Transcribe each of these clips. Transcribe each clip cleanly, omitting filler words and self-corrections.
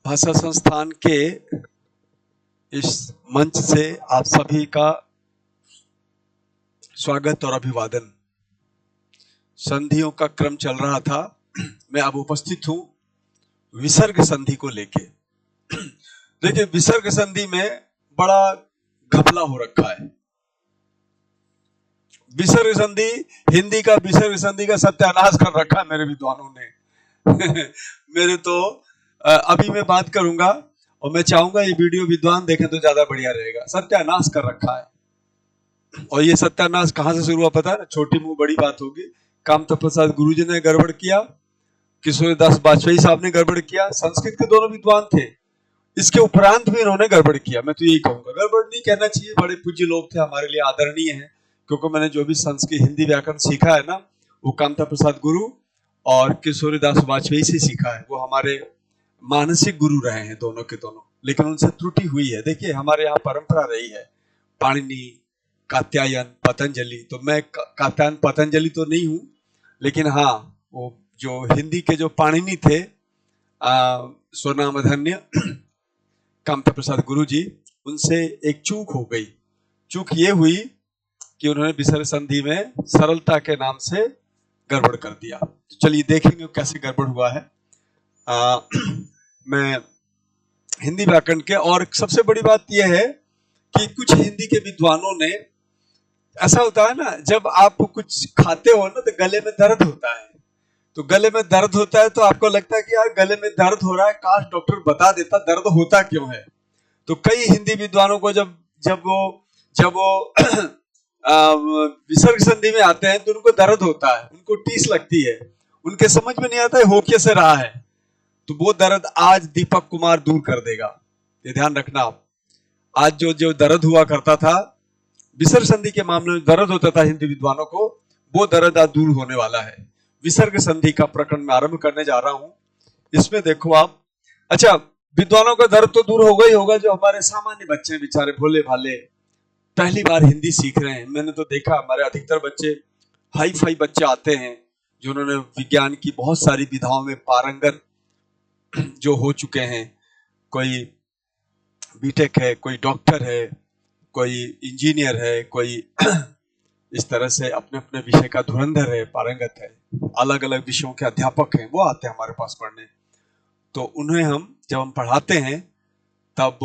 भाषा संस्थान के इस मंच से आप सभी का स्वागत और अभिवादन। संधियों का क्रम चल रहा था, मैं अब उपस्थित हूं विसर्ग संधि को लेके। देखिए, विसर्ग संधि में बड़ा घपला हो रखा है। विसर्ग संधि, हिंदी का विसर्ग संधि का सत्यानाश कर रखा है मेरे विद्वानों ने। मेरे तो अभी मैं बात करूंगा और मैं चाहूंगा ये वीडियो विद्वान देखें तो ज्यादा बढ़िया रहेगा। सत्यानाश कर रखा है। और ये सत्यानाश कहां से शुरू हुआ पता है ना? छोटी मुंह बड़ी बात होगी। कामता प्रसाद गुरुजी ने गड़बड़ किया, किशोरदास वाजपेयी साहब ने गड़बड़ किया, संस्कृत के दोनों विद्वान थे। इसके उपरांत भी इन्होंने गड़बड़ किया। मैं तो यही कहूंगा, गड़बड़ नहीं कहना चाहिए, बड़े पूज्य लोग थे, हमारे लिए आदरणीय हैं। क्योंकि मैंने जो भी संस्कृत हिंदी व्याकरण सीखा है ना, वो कामता प्रसाद गुरु और किशोरदास वाजपेयी से सीखा है। वो हमारे मानसिक गुरु रहे हैं दोनों के दोनों, लेकिन उनसे त्रुटि हुई है। देखिए, हमारे यहाँ परंपरा रही है पाणिनि, कात्यायन, पतंजलि। तो मैं कात्यायन पतंजलि तो नहीं हूं, लेकिन हाँ, वो जो हिंदी के जो पाणिनि थे, स्वनामधन्य कामता प्रसाद गुरु जी, उनसे एक चूक हो गई। चूक ये हुई कि उन्होंने विसर्ग संधि में सरलता के नाम से गड़बड़ कर दिया। तो चलिए देखेंगे कैसे गड़बड़ हुआ है। मैं हिंदी व्याकरण के, और सबसे बड़ी बात यह है कि कुछ हिंदी के विद्वानों ने, ऐसा होता है ना, जब आप कुछ खाते हो ना तो गले में दर्द होता है। तो गले में दर्द होता है तो आपको लगता है कि यार गले में दर्द हो रहा है, काश डॉक्टर बता देता दर्द होता क्यों है। तो कई हिंदी विद्वानों को जब वो विसर्ग संधि में आते हैं तो उनको दर्द होता है, उनको टीस लगती है, उनके समझ में नहीं आता है हो कैसे रहा है। तो वो दर्द आज दीपक कुमार दूर कर देगा, ये ध्यान रखना आप। आज जो दर्द हुआ करता था विसर्ग संधि के मामले में, दर्द होता था हिंदी विद्वानों को, वो दर्द आज दूर होने वाला है। विसर्ग संधि का प्रकरण में आरंभ करने जा रहा हूं। इसमें देखो आप, अच्छा, विद्वानों का दर्द तो दूर होगा ही होगा, जो हमारे सामान्य बच्चे बेचारे भोले भाले पहली बार हिंदी सीख रहे हैं। मैंने तो देखा हमारे अधिकतर बच्चे, हाई फाई बच्चे आते हैं जिन्होंने विज्ञान की बहुत सारी विधाओं में पारंगत जो हो चुके हैं। कोई बीटेक है, कोई डॉक्टर है, कोई इंजीनियर है, कोई इस तरह से अपने अपने विषय का धुरंधर है, पारंगत है, अलग अलग विषयों के अध्यापक हैं, वो आते हैं हमारे पास पढ़ने। तो उन्हें जब हम पढ़ाते हैं तब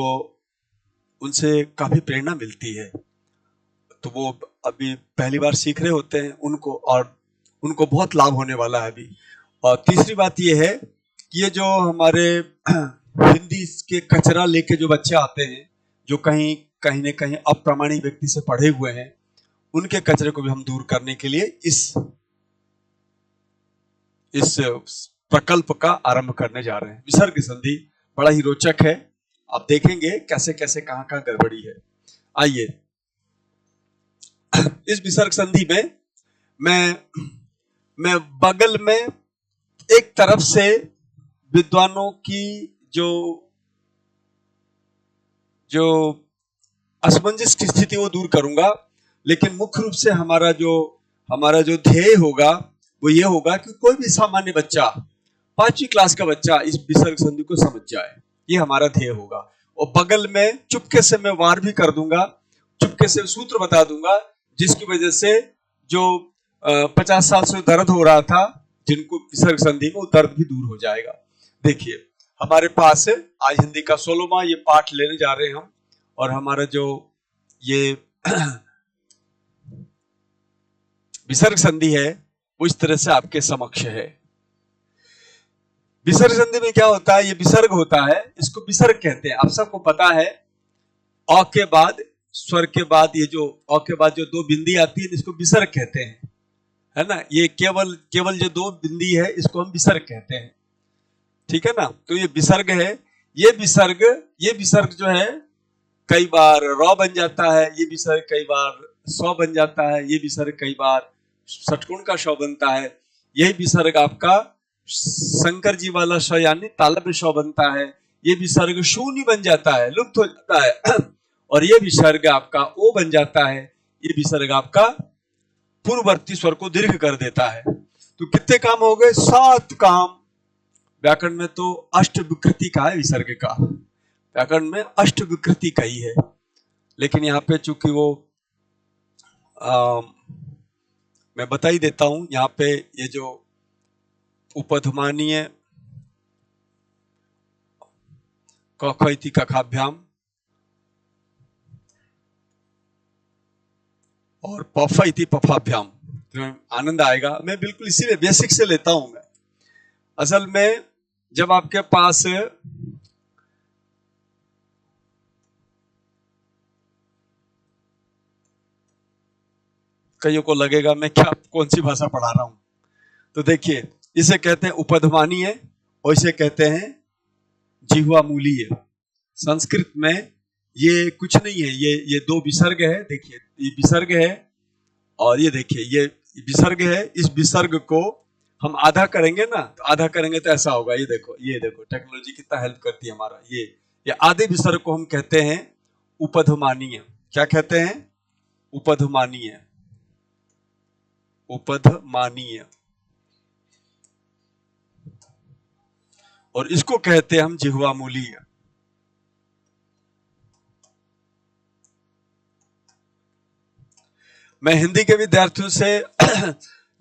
उनसे काफी प्रेरणा मिलती है। तो वो अभी पहली बार सीख रहे होते हैं, उनको बहुत लाभ होने वाला है अभी। और तीसरी बात ये है कि ये जो हमारे हिंदी के कचरा लेके जो बच्चे आते हैं, जो कहीं न कहीं अप्रामाणिक व्यक्ति से पढ़े हुए हैं, उनके कचरे को भी हम दूर करने के लिए इस प्रकल्प का आरंभ करने जा रहे हैं। विसर्ग संधि बड़ा ही रोचक है, आप देखेंगे कैसे कैसे कहां गड़बड़ी है। आइए, इस विसर्ग संधि में मैं बगल में एक तरफ से विद्वानों की जो असमंजस की स्थिति वो दूर करूंगा, लेकिन मुख्य रूप से हमारा जो ध्येय होगा वो ये होगा कि कोई भी सामान्य बच्चा, 5वीं क्लास का बच्चा इस विसर्ग संधि को समझ जाए, ये हमारा ध्येय होगा। और बगल में चुपके से मैं वार भी कर दूंगा, चुपके से सूत्र बता दूंगा, जिसकी वजह से जो 50 साल से दर्द हो रहा था जिनको विसर्ग संधि में, वो दर्द भी दूर हो जाएगा। देखिए, हमारे पास आज हिंदी का 16वां ये पाठ लेने जा रहे हैं हम, और हमारा जो ये विसर्ग संधि है वो इस तरह से आपके समक्ष है। विसर्ग संधि में क्या होता है? ये विसर्ग होता है, इसको विसर्ग कहते हैं। आप सबको पता है, अ के बाद, स्वर के बाद, ये जो अ के बाद जो 2 बिंदी आती है, इसको विसर्ग कहते हैं, है ना। ये केवल जो 2 बिंदी है, इसको हम विसर्ग कहते हैं, ठीक है ना। तो ये विसर्ग है। ये विसर्ग जो है कई बार र बन जाता है, ये विसर्ग कई बार स बन जाता है, ये विसर्ग कई बार षटकोण का श बनता है। यही विसर्ग आपका शंकर जी वाला श यानी तालव्य श बनता है। ये विसर्ग शून्य बन जाता है, लुप्त हो जाता है। और ये विसर्ग आपका ओ बन जाता है। ये विसर्ग आपका पूर्ववर्ती स्वर को दीर्घ कर देता है। तो कितने काम हो गए? 7 काम व्याकरण में तो अष्ट विकृति का है विसर्ग का, व्याकरण में अष्ट विकृति का ही है, लेकिन यहाँ पे चूंकि वो मैं बता ही देता हूं। यहाँ पे ये जो उपधमानीय क ख इति कखाभ्याम और पफ इति पफाभ्याम, तो आनंद आएगा। मैं बिल्कुल इसीलिए बेसिक से लेता हूं। मैं असल में जब आपके पास कईयों को लगेगा मैं क्या कौन सी भाषा पढ़ा रहा हूं, तो देखिए इसे कहते हैं उपधमानीय और इसे कहते हैं जिह्वा मूलीय। संस्कृत में ये कुछ नहीं है, ये दो विसर्ग है। देखिए ये विसर्ग है और ये देखिए ये विसर्ग है। इस विसर्ग को हम आधा करेंगे ना, तो आधा करेंगे तो ऐसा होगा। ये देखो टेक्नोलॉजी कितना हेल्प करती है हमारा। ये आधे विसर्ग को हम कहते हैं उपधमानीय। क्या कहते हैं? उपधमानीय। उपधमानीय। और इसको कहते हैं हम जिह्वा मूलीय। मैं हिंदी के विद्यार्थियों से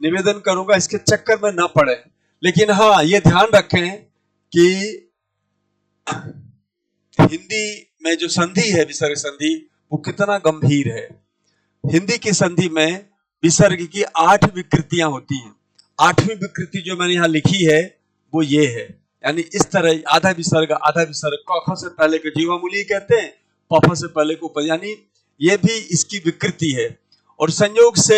निवेदन करूंगा इसके चक्कर में ना पड़े, लेकिन हाँ ये ध्यान रखें कि हिंदी में जो संधि है विसर्ग संधि वो कितना गंभीर है। हिंदी की संधि में विसर्ग की 8 विकृतियां होती हैं। 8वीं विकृति जो मैंने यहाँ लिखी है वो ये है, यानी इस तरह आधा विसर्ग क ख से पहले को जिह्वा मूलीय कहते हैं, प फ से पहले को यानी ये भी इसकी विकृति है। और संयोग से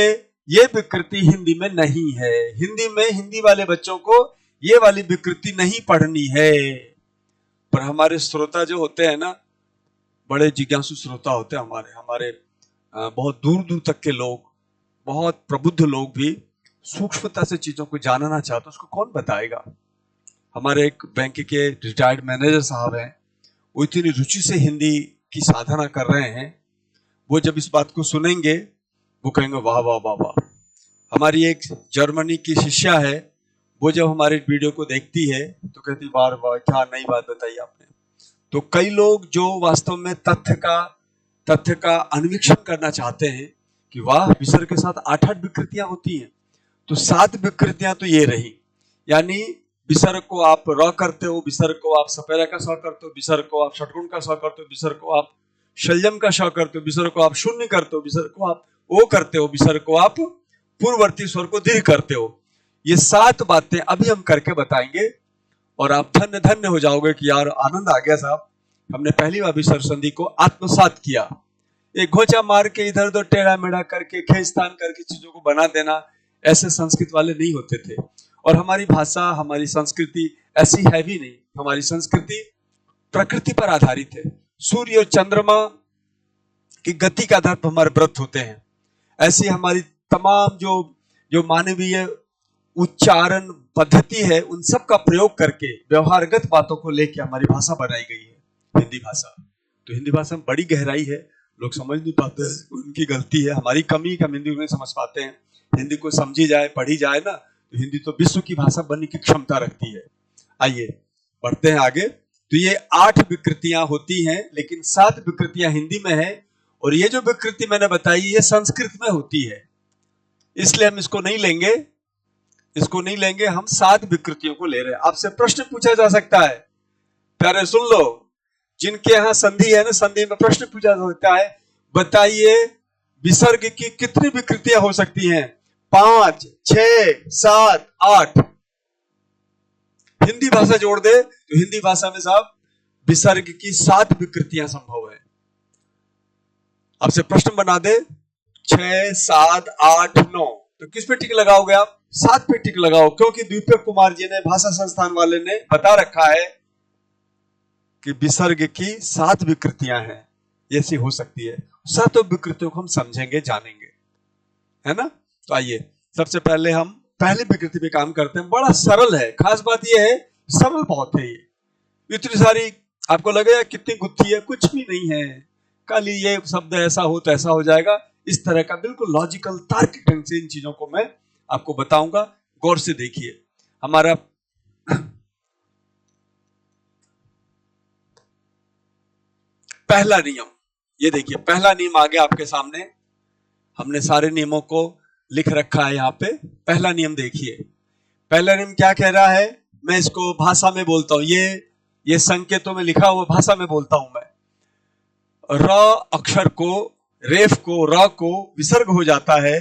ये विकृति हिंदी में नहीं है। हिंदी में हिंदी वाले बच्चों को ये वाली विकृति नहीं पढ़नी है। पर हमारे श्रोता जो होते हैं ना, बड़े जिज्ञासु श्रोता होते हैं हमारे बहुत दूर दूर तक के लोग, बहुत प्रबुद्ध लोग भी सूक्ष्मता से चीजों को जानना चाहते, उसको कौन बताएगा। हमारे एक बैंक के रिटायर्ड मैनेजर साहब हैं, वो इतनी रुचि से हिंदी की साधना कर रहे हैं। वो जब इस बात को सुनेंगे वो कहेंगे वाह वाह वाह वाह। हमारी एक जर्मनी की शिष्या है, वो जब हमारे वीडियो को देखती है तो कहती वाह वाह क्या नई बात बताई आपने। तो कई लोग जो वास्तव में तथ्य का अन्वेषण करना चाहते हैं कि वाह विसर्ग के साथ 8 विकृतियां होती हैं, तो 7 विकृतियां तो ये रही। यानी विसर्ग को आप र करते हो, विसर्ग को आप सपेरा का स करते हो, विसर्ग को आप षटगुण का स करते हो, विसर्ग को आप शल्यम का श करते हो, विसर्ग को आप शून्य करते हो, विसर्ग को आप ओ करते हो, विसर्ग को आप पूर्ववर्ती स्वर को दीर्घ करते हो। ये 7 बातें अभी हम करके बताएंगे और आप धन्य धन्य हो जाओगे कि यार आनंद आ गया साहब, हमने पहली बार विसर्ग संधि को आत्मसात किया। एक घोचा मार के इधर उधर टेढ़ा मेढ़ा करके खेचतान करके चीजों को बना देना, ऐसे संस्कृत वाले नहीं होते थे। और हमारी भाषा, हमारी संस्कृति ऐसी है भी नहीं। हमारी संस्कृति प्रकृति पर आधारित है। सूर्य और चंद्रमा की गति के आधार पर हमारे व्रत होते हैं। ऐसी हमारी तमाम जो मानवीय उच्चारण पद्धति है, उन सब का प्रयोग करके व्यवहारगत बातों को लेकर हमारी भाषा बनाई गई है, हिंदी भाषा। तो हिंदी भाषा में बड़ी गहराई है, लोग समझ नहीं पाते, उनकी गलती है, हमारी कमी हम हिंदी नहीं समझ पाते हैं। हिंदी को समझी जाए, पढ़ी जाए ना, तो हिंदी तो विश्व की भाषा बनने की क्षमता रखती है। आइए बढ़ते हैं आगे। तो ये 8 विकृतियां होती हैं, लेकिन 7 विकृतियां हिंदी में है। और ये जो विकृति मैंने बताई ये संस्कृत में होती है, इसलिए हम इसको नहीं लेंगे। हम 7 विकृतियों को ले रहे हैं। आपसे प्रश्न पूछा जा सकता है, प्यारे सुन लो, जिनके यहाँ संधि है ना, संधि में प्रश्न पूछा जा सकता है, बताइए विसर्ग की कितनी विकृतियां हो सकती हैं? 5, 6, 7, 8। हिंदी भाषा जोड़ दे तो हिंदी भाषा में साहब विसर्ग की 7 विकृतियां संभव है। आपसे प्रश्न बना दे 6, 7, 8, 9, तो किस पे टिक लगाओगे आप? 7 पे टिक लगाओ, क्योंकि द्वीपक कुमार जी ने, भाषा संस्थान वाले ने बता रखा है कि विसर्ग की 7 विकृतियां हैं, ऐसी हो सकती है। 7 विकृतियों को हम समझेंगे, जानेंगे, है ना। तो आइए सबसे पहले हम पहली विकृति पे काम करते हैं। बड़ा सरल है, खास बात यह है सरल बहुत है। ये इतनी सारी आपको लगेगा कितनी गुत्थी है, कुछ भी नहीं है। कल ये शब्द ऐसा हो तो ऐसा हो जाएगा, इस तरह का बिल्कुल लॉजिकल तार्किक ढंग से इन चीजों को मैं आपको बताऊंगा। गौर से देखिए, हमारा पहला नियम, ये देखिए पहला नियम आ गया आपके सामने। हमने सारे नियमों को लिख रखा है यहाँ पे। पहला नियम देखिए, पहला नियम क्या कह रहा है, मैं इसको भाषा में बोलता हूं, ये संकेतों में लिखा हुआ भाषा में बोलता हूं मैं। र अक्षर को, रेफ को, र को विसर्ग हो जाता है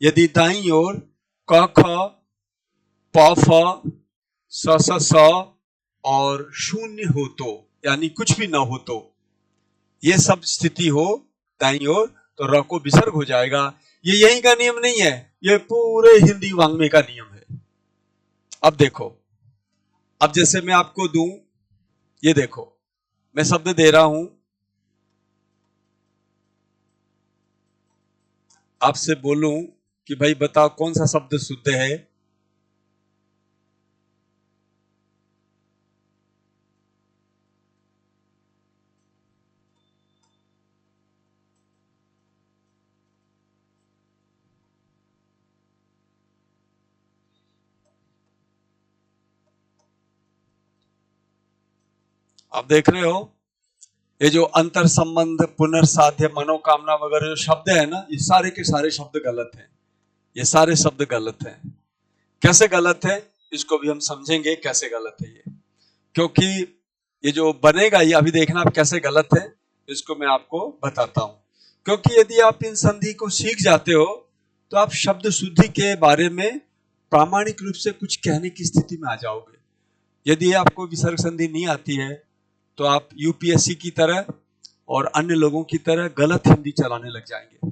यदि दाईं ओर क ख प फ स और शून्य हो तो, यानी कुछ भी ना हो तो, ये सब स्थिति हो दाईं ओर तो र को विसर्ग हो जाएगा। ये यही का नियम नहीं है, ये पूरे हिंदी वांग्मय का नियम है। अब देखो, अब जैसे मैं आपको दूं, ये देखो मैं शब्द दे रहा हूं, आपसे बोलूं कि भाई बताओ कौन सा शब्द शुद्ध है। आप देख रहे हो, ये जो अंतर संबंध, पुनर्साध्य, मनोकामना वगैरह जो शब्द है ना, ये सारे के सारे शब्द गलत हैं। ये सारे शब्द गलत हैं। कैसे गलत है इसको भी हम समझेंगे कैसे गलत है ये, क्योंकि ये जो बनेगा ये अभी देखना आप कैसे गलत है, इसको मैं आपको बताता हूं। क्योंकि यदि आप इन संधि को सीख जाते हो तो आप शब्द शुद्धि के बारे में प्रामाणिक रूप से कुछ कहने की स्थिति में आ जाओगे। यदि आपको विसर्ग संधि नहीं आती है तो आप यूपीएससी की तरह और अन्य लोगों की तरह गलत हिंदी चलाने लग जाएंगे।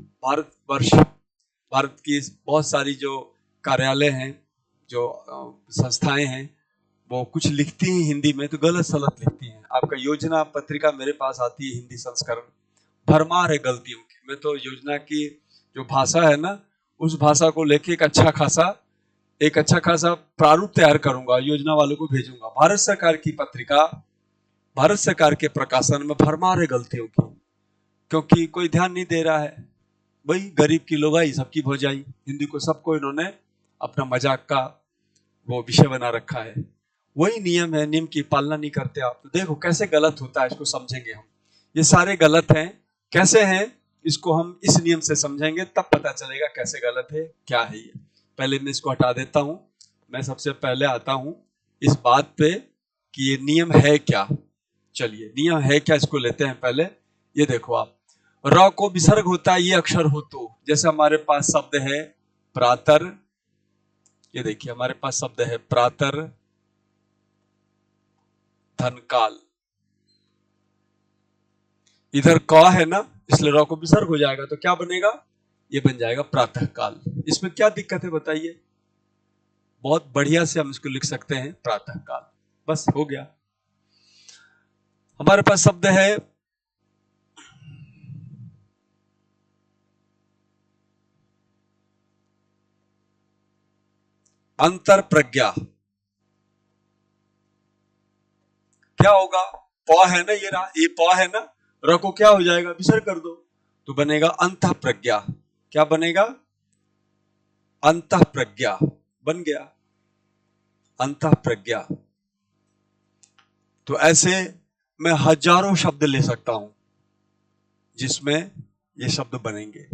भारत की बहुत सारी जो कार्यालय हैं, जो संस्थाएं हैं, वो कुछ लिखती हैं हिंदी में तो गलत सलत लिखती हैं। आपका योजना पत्रिका मेरे पास आती है हिंदी संस्करण, भरमार है गलतियों की। मैं तो योजना की जो भाषा है ना, उस भाषा को लेके एक अच्छा खासा प्रारूप तैयार करूंगा, योजना वालों को भेजूंगा। भारत सरकार की पत्रिका, भारत सरकार के प्रकाशन में भरमार है गलतियों की, क्योंकि कोई ध्यान नहीं दे रहा है। भाई गरीब की लोगाई सबकी भौजाई, हिंदी को सबको इन्होंने अपना मजाक का वो विषय बना रखा है। वही नियम है, नियम की पालना नहीं करते आप तो देखो कैसे गलत होता है। इसको समझेंगे हम, ये सारे गलत हैं। कैसे हैं इसको हम इस नियम से समझेंगे, तब पता चलेगा कैसे गलत है, क्या है ये। पहले मैं इसको हटा देता हूं। मैं सबसे पहले आता हूं इस बात पे कि ये नियम है क्या। चलिए नियम है क्या इसको लेते हैं पहले। ये देखो आप, र को विसर्ग होता है ये अक्षर हो तो, जैसे हमारे पास शब्द है प्रातर, ये देखिए हमारे पास शब्द है प्रातर धनकाल। इधर क है ना, इसलिए र को विसर्ग हो जाएगा तो क्या बनेगा, ये बन जाएगा प्रातः काल। इसमें क्या दिक्कत है बताइए, बहुत बढ़िया से हम इसको लिख सकते हैं प्रातः काल, बस हो गया। हमारे पास शब्द है अंतर प्रज्ञा। क्या होगा, प है ना, ये प है ना, र को क्या हो जाएगा, विसर्ग कर दो तो बनेगा अंतः प्रज्ञा। क्या बनेगा, अंतः प्रज्ञा बन गया, अंतः प्रज्ञा। तो ऐसे मैं हजारों शब्द ले सकता हूं जिसमें ये शब्द बनेंगे।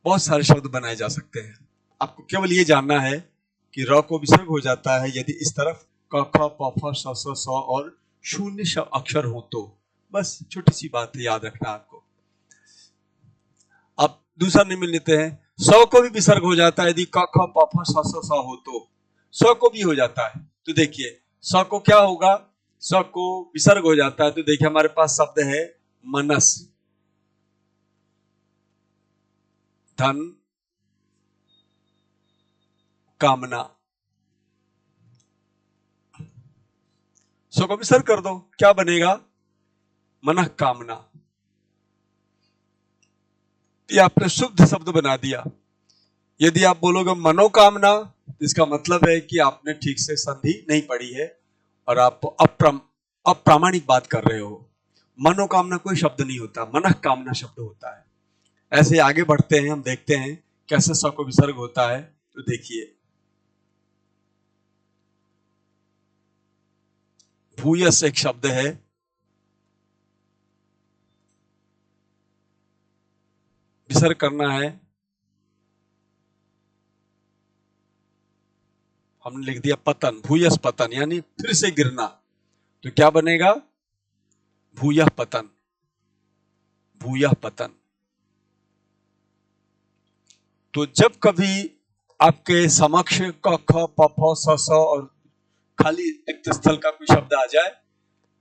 बहुत सारे शब्द बनाए जा सकते हैं। आपको केवल ये जानना है कि र को विसर्ग हो जाता है यदि इस तरफ क ख प फ स और शून्य अक्षर हो तो, बस छोटी सी बात है, याद रखना आपको। अब दूसरा नियम लेते हैं, स को भी विसर्ग हो जाता है यदि क ख प फ स हो तो, स को भी हो जाता है। तो देखिए स को क्या होगा, स को विसर्ग हो जाता है तो देखिए हमारे पास शब्द है मनस, धन कामना। स को विसर्ग कर दो, क्या बनेगा, मनः कामना। ये आपने शुद्ध शब्द बना दिया। यदि आप बोलोगे मनोकामना, इसका मतलब है कि आपने ठीक से संधि नहीं पढ़ी है और आप अप्रामाणिक बात कर रहे हो। मनोकामना कोई शब्द नहीं होता, मनः कामना शब्द होता है। ऐसे आगे बढ़ते हैं, हम देखते हैं कैसे स को विसर्ग होता है। तो देखिए भूयस एक शब्द है, विसर्ग करना है, हमने लिख दिया पतन, भूयस पतन, यानी फिर से गिरना। तो क्या बनेगा? भूयः पतन, भूयः पतन। तो जब कभी आपके समक्ष क ख प फ स स और खाली रिक्त स्थल का कोई शब्द आ जाए,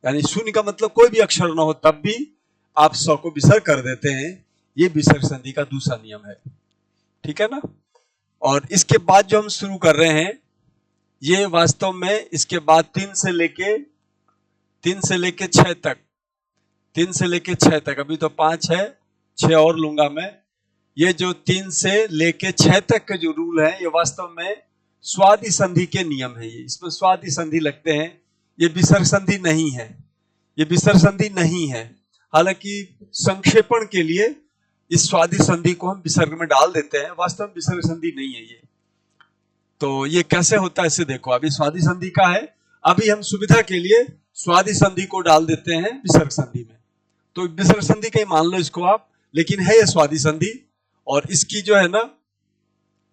यानी शून्य का मतलब कोई भी अक्षर ना हो, तब भी आप स को विसर्ग कर देते हैं। ये विसर्ग संधि का दूसरा नियम है, ठीक है ना। और इसके बाद जो हम शुरू कर रहे हैं, ये वास्तव में इसके बाद 3 से लेके 6 तक, 3 से लेके 6 तक, अभी तो 5 है, 6 और लूंगा मैं। ये जो 3 से लेके 6 तक के जो रूल है, ये वास्तव में स्वादि संधि के नियम है। ये इसमें स्वादि संधि लगते हैं, ये विसर्ग संधि नहीं है, ये विसर्ग संधि नहीं है। हालांकि संक्षेपण के लिए इस स्वादि संधि को हम विसर्ग में डाल देते हैं, वास्तव में विसर्ग संधि नहीं है ये। तो ये कैसे होता है इसे देखो, अभी स्वादि संधि का है, अभी हम सुविधा के लिए स्वादि संधि को डाल देते हैं विसर्ग संधि में। तो विसर्ग संधि का ही मान लो इसको आप, लेकिन है ये स्वादि संधि। और इसकी जो है ना,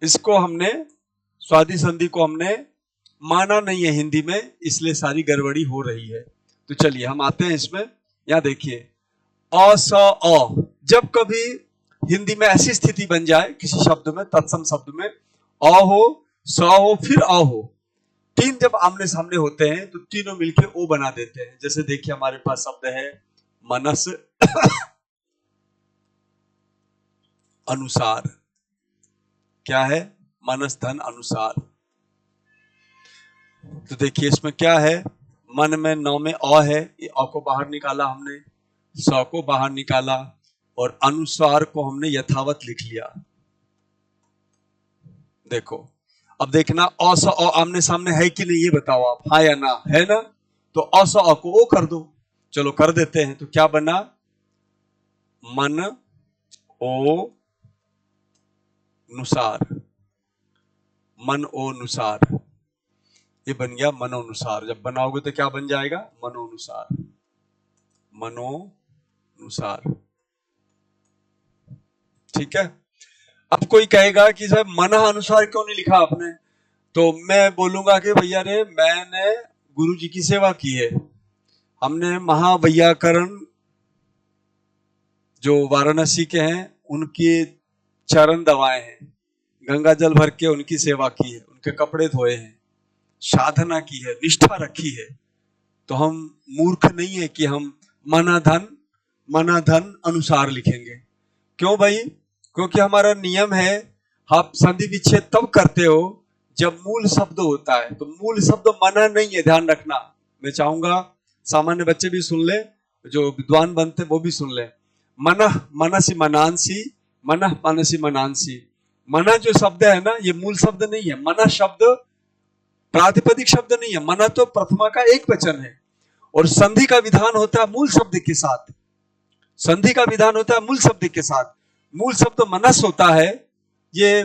इसको हमने स्वादि संधि को हमने माना नहीं है हिंदी में, इसलिए सारी गड़बड़ी हो रही है। तो चलिए हम आते हैं इसमें। यहां देखिए, अ स अ, जब कभी हिंदी में ऐसी स्थिति बन जाए किसी शब्द में, तत्सम शब्द में, अ हो, स हो, फिर अ हो, 3 जब आमने सामने होते हैं तो तीनों मिलके ओ बना देते हैं। जैसे देखिए हमारे पास शब्द है मनस अनुसार। क्या है? मनस धन अनुसार। तो देखिए इसमें क्या है, मन में नौ में अ है, ये अ को बाहर निकाला हमने, स को बाहर निकाला और अनुसार को हमने यथावत लिख लिया। देखो अब देखना, अ स अ आमने सामने है कि नहीं ये बताओ आप, हाँ या ना, है ना। तो अ स अ को ओ कर दो, चलो कर देते हैं। तो क्या बना? मन ओ नुसार, मन ओ नुसार, ये बन गया मनोनुसार। जब बनाओगे तो क्या बन जाएगा? मनोनुसार, मनोनुसार, ठीक है। अब कोई कहेगा कि साहब मन अनुसार क्यों नहीं लिखा आपने, तो मैं बोलूंगा कि भैया रे, मैंने गुरु जी की सेवा की है, हमने महावैयाकरण जो वाराणसी के हैं उनके चरण दबाए हैं, गंगा जल भर के उनकी सेवा की है, उनके कपड़े धोए हैं, साधना की है, निष्ठा रखी है। तो हम मूर्ख नहीं है कि हम मनाधन अनुसार लिखेंगे। क्यों भाई? क्योंकि हमारा नियम है, आप संधि विच्छेद तब करते हो जब मूल शब्द होता है। तो मूल शब्द मना नहीं है, ध्यान रखना। मैं चाहूंगा सामान्य बच्चे भी सुन ले, जो विद्वान बनते वो भी सुन ले। मनः मनसी मनांसी, मनः मनसी मनांसी, मना जो शब्द है ना, ये मूल शब्द नहीं है। मना शब्द प्रातिपदिक शब्द नहीं है, मना तो प्रथमा का एक वचन है। और संधि का विधान होता है मूल शब्द के साथ, संधि का विधान होता है मूल शब्द के साथ। मूल शब्द मनस होता है। ये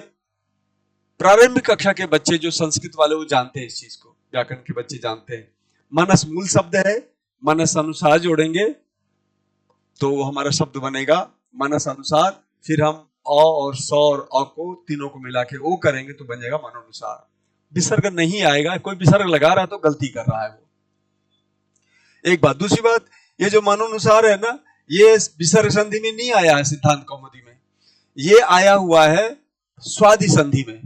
प्रारंभिक कक्षा के बच्चे जो संस्कृत वाले वो जानते हैं इस चीज को, व्याकरण के बच्चे जानते हैं। मनस मूल शब्द है, मनस अनुसार जोड़ेंगे तो वो हमारा शब्द बनेगा मनस अनुसार। फिर हम अ और स और अ को तीनों को मिला के ओ करेंगे तो बन जाएगा मनोनुसार। विसर्ग नहीं आएगा, कोई विसर्ग लगा रहा है तो गलती कर रहा है वो। एक बात। दूसरी बात, ये जो मनोनुसार है ना, ये विसर्ग संधि में नहीं आया है सिद्धांत कौमुदी में, ये आया हुआ है स्वादि संधि में।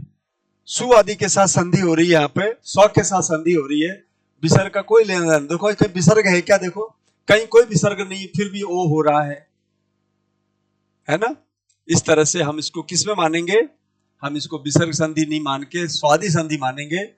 सु आदि के साथ संधि हो रही है, यहाँ पे स्व के साथ संधि हो रही है, विसर्ग का कोई लेना देना। देखो कहीं विसर्ग है क्या? देखो कहीं कोई विसर्ग नहीं, फिर भी ओ हो रहा है ना। इस तरह से हम इसको किस में मानेंगे? हम इसको विसर्ग संधि नहीं मान के स्वादि संधि मानेंगे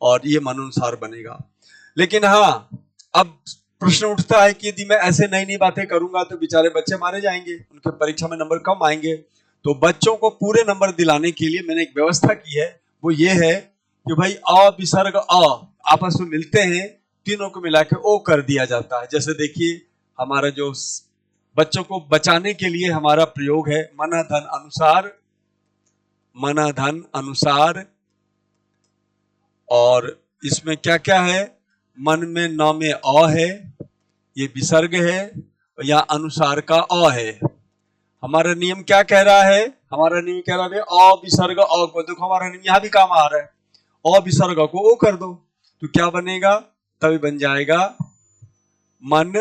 और ये मनोनुसार बनेगा। लेकिन हाँ, अब प्रश्न उठता है कि यदि मैं ऐसे नई नई बातें करूंगा तो बेचारे बच्चे मारे जाएंगे, उनके परीक्षा में नंबर कम आएंगे। तो बच्चों को पूरे नंबर दिलाने के लिए मैंने एक व्यवस्था की है, वो ये है कि भाई अ विसर्ग अ आपस में मिलते हैं, तीनों को मिला के ओ कर दिया जाता है। जैसे देखिए हमारा जो बच्चों को बचाने के लिए हमारा प्रयोग है मना धन अनुसार, मना धन अनुसार। और इसमें क्या क्या है? मन में न में अ है, ये विसर्ग है, और यहाँ अनुसार का अ है। हमारा नियम क्या कह रहा है? हमारा नियम कह रहा है अ विसर्ग अ को, देखो हमारा नियम यहां भी काम आ रहा है, अ विसर्ग को ओ कर दो, तो क्या बनेगा? तभी बन जाएगा मन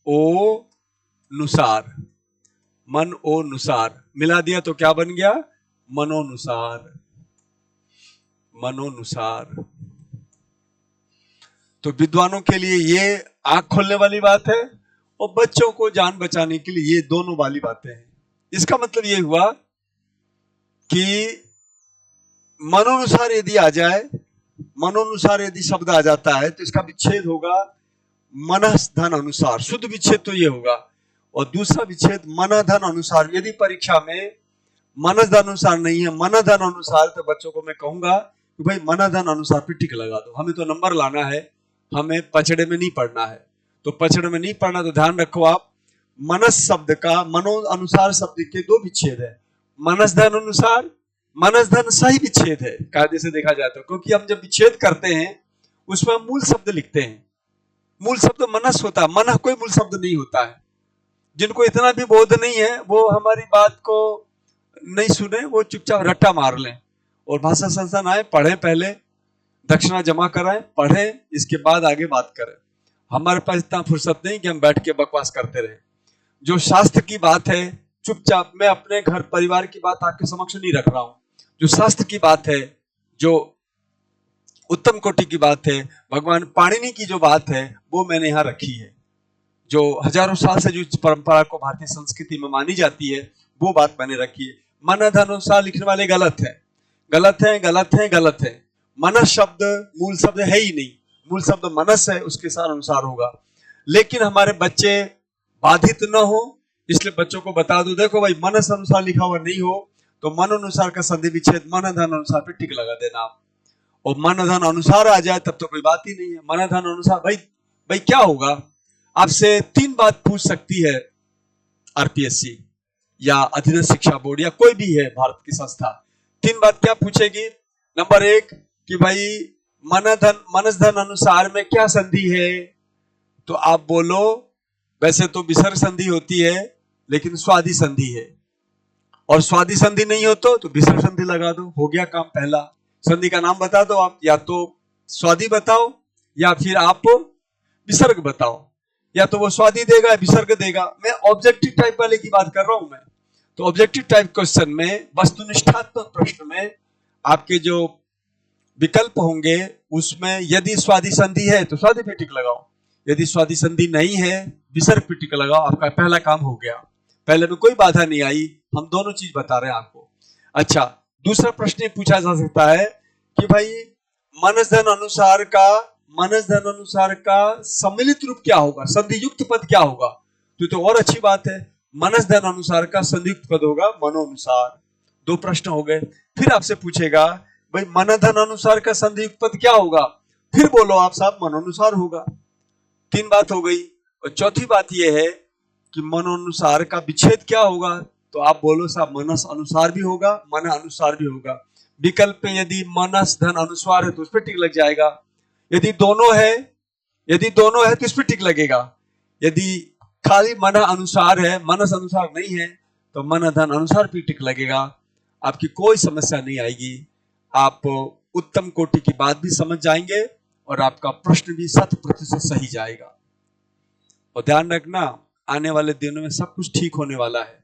ओ नुसार। मन ओ नुसार मिला दिया तो क्या बन गया? मनोनुसार। मनोनुसार। तो विद्वानों के लिए ये आंख खोलने वाली बात है, और बच्चों को जान बचाने के लिए ये दोनों वाली बातें हैं। इसका मतलब ये हुआ कि मनोनुसार यदि आ जाए, मनोनुसार यदि शब्द आ जाता है तो इसका विच्छेद होगा मनस धन अनुसार। शुद्ध विच्छेद तो ये होगा, और दूसरा विच्छेद मन धन अनुसार। यदि परीक्षा में मनस धन अनुसार नहीं है, मन धन अनुसार, तो बच्चों को मैं कहूंगा कि भाई मन धन अनुसार पे टिक लगा दो, हमें तो नंबर लाना है, हमें पचड़े में नहीं पढ़ना है। तो पचड़े में नहीं पढ़ना तो ध्यान रखो आप, मनस शब्द का मनो अनुसार शब्द के दो विच्छेद है, मनस धन अनुसार, मनस धन सही विच्छेद है कायदे से देखा जाए तो, क्योंकि हम जब विच्छेद करते हैं उसमें हम मूल शब्द लिखते हैं। मूल शब्द मनस होता है, मन कोई मूल शब्द नहीं होता है। जिनको इतना भी बोध नहीं है वो हमारी बात को नहीं सुने, वो चुपचाप रट्टा मार लें, और भाषा संस्थान आए, पढ़ें, पहले दक्षिणा जमा कराएं, पढ़ें, इसके बाद आगे बात करें। हमारे पास इतना फुर्सत नहीं कि हम बैठ के बकवास करते रहे। जो शास्त्र की बात है चुपचाप, मैं अपने घर परिवार की बात आपके समक्ष नहीं रख रहा हूं, जो शास्त्र की बात है, जो उत्तम कोटि की बात है, भगवान पाणिनि की जो बात है वो मैंने यहाँ रखी है। जो हजारों साल से जो परंपरा को भारतीय संस्कृति में मानी जाती है वो बात मैंने रखी है। मन धन अनुसार लिखने वाले गलत है, गलत है, गलत है, गलत है। मनस शब्द मूल शब्द है ही नहीं, मूल शब्द मनस है, उसके साथ अनुसार होगा। लेकिन हमारे बच्चे बाधित न हो इसलिए बच्चों को बता दो, देखो भाई मनस अनुसार लिखा हुआ नहीं हो तो मन अनुसार का संधि विच्छेद मन धन अनुसार पे टिक लगा देना आप, और मन धन अनुसार आ जाए तब तो कोई बात ही नहीं है। मन धन अनुसार भाई भाई क्या होगा? आपसे 3 बात पूछ सकती है आरपीएससी या अधीनस्थ शिक्षा बोर्ड या कोई भी है भारत की संस्था। 3 बात क्या पूछेगी? नंबर 1 कि भाई मनस धन अनुसार में क्या संधि है? तो आप बोलो वैसे तो विसर्ग संधि होती है लेकिन स्वादि संधि है, और स्वादि संधि नहीं हो तो विसर्ग संधि लगा दो, हो गया काम पहला। संधि का नाम बता दो आप, या तो स्वादि बताओ या फिर आप विसर्ग बताओ, या तो वो स्वादि देगा या विसर्ग देगा। मैं ऑब्जेक्टिव टाइप वाले की बात कर रहा हूं मैं। तो ऑब्जेक्टिव टाइप क्वेश्चन में, वस्तुनिष्ठात्मक प्रश्न में आपके जो विकल्प होंगे उसमें यदि स्वादि संधि है तो स्वादि पे टिक लगाओ, यदि स्वादि संधि नहीं है विसर्ग पे टिक लगाओ, आपका पहला काम हो गया। पहले में कोई बाधा नहीं आई, हम दोनों चीज बता रहे हैं आपको। अच्छा, दूसरा प्रश्न ये पूछा जा सकता है कि भाई मनस धन अनुसार का सम्मिलित रूप क्या होगा, संधि युक्त पद क्या होगा? तो और अच्छी बात है, मनस धन अनुसार का संधि युक्त पद होगा मनोनुसार। 2 प्रश्न हो गए। फिर आपसे पूछेगा भाई मन धन अनुसार का संधि युक्त पद क्या होगा? फिर बोलो आप साहब मनोनुसार होगा। 3 बात हो गई। और चौथी बात यह है कि मनोनुसार का विच्छेद क्या होगा? तो आप बोलो साहब मनस अनुसार भी होगा, मन अनुसार भी होगा। विकल्प में यदि मनस धन अनुसार है तो उस पर टिक लग जाएगा, यदि दोनों है तो इस पर टिक लगेगा। यदि खाली मन अनुसार है, मनस अनुसार नहीं है, तो मन धन अनुसार भी टिक लगेगा। आपकी कोई समस्या नहीं आएगी, आप उत्तम कोटि की बात भी समझ जाएंगे और आपका प्रश्न भी 100% सही जाएगा। और ध्यान रखना, आने वाले दिनों में सब कुछ ठीक होने वाला है।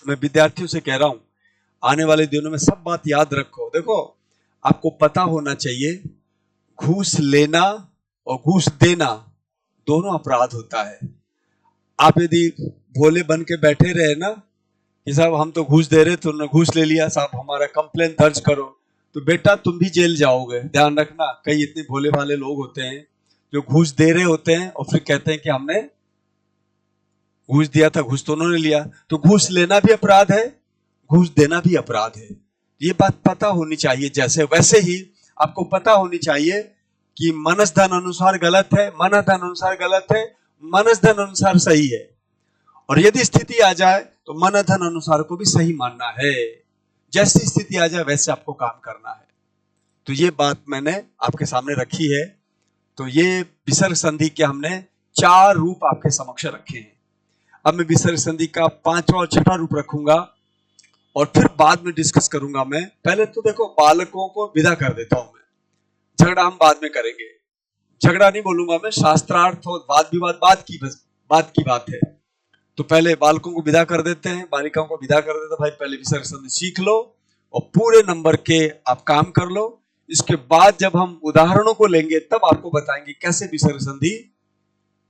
मैं विद्यार्थियों से कह रहा हूं, आने वाले दिनों में सब बात याद रखो। देखो, आपको पता होना चाहिए घूस लेना और घूस देना दोनों अपराध होता है। आप यदि भोले बन के बैठे रहे ना कि साहब हम तो घूस दे रहे, तुमने घूस ले लिया, साहब हमारा कंप्लेन दर्ज करो, तो बेटा तुम भी जेल जाओगे। ध्यान रखना, कई इतने भोले भाले लोग होते हैं जो घूस दे रहे होते हैं और फिर कहते हैं कि हमने घूस दिया था, घूस तो उन्होंने लिया। तो घूस लेना भी अपराध है, घूस देना भी अपराध है। ये बात पता होनी चाहिए। जैसे वैसे ही आपको पता होनी चाहिए कि मनस धन अनुसार गलत है, मन धन अनुसार गलत है, मनस धन अनुसार सही है। और यदि स्थिति आ जाए तो मन धन अनुसार को भी सही मानना है। जैसी स्थिति आ जाए वैसे आपको काम करना है। तो ये बात मैंने आपके सामने रखी है। तो ये विसर्ग संधि के हमने 4 रूप आपके समक्ष रखे हैं। अब मैं विसर्ग संधि का 5वां और 6वां रूप रखूंगा और फिर बाद में डिस्कस करूंगा। मैं पहले तो देखो बालकों को विदा कर देता हूं। मैं झगड़ा हम बाद में करेंगे, झगड़ा नहीं बोलूंगा मैं, शास्त्रार्थ और वाद विवाद बात की बात है। तो पहले बालकों को विदा कर देते हैं, बालिकाओं को विदा कर देते हैं। भाई पहले विसर्ग संधि सीख लो और पूरे नंबर के आप काम कर लो। इसके बाद जब हम उदाहरणों को लेंगे तब आपको बताएंगे कैसे विसर्ग संधि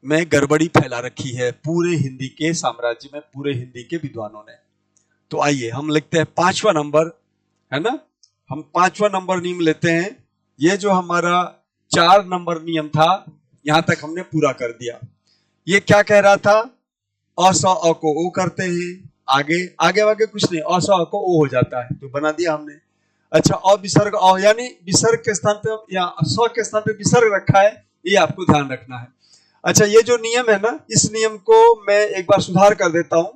में गड़बड़ी फैला रखी है पूरे हिंदी के साम्राज्य में, पूरे हिंदी के विद्वानों ने। तो आइए हम लिखते हैं 5वां नंबर, है ना। हम 5वां नंबर नियम लेते हैं। ये जो हमारा 4 नंबर नियम था यहां तक हमने पूरा कर दिया। ये क्या कह रहा था, अ स अ को ओ करते हैं, आगे आगे आगे कुछ नहीं, अ स अ को ओ हो जाता है, तो बना दिया हमने। अच्छा, अ विसर्ग अ, यानी विसर्ग के स्थान पे या स के स्थान पे विसर्ग रखा है, ये आपको ध्यान रखना है। अच्छा, ये जो नियम है ना, इस नियम को मैं एक बार सुधार कर देता हूं।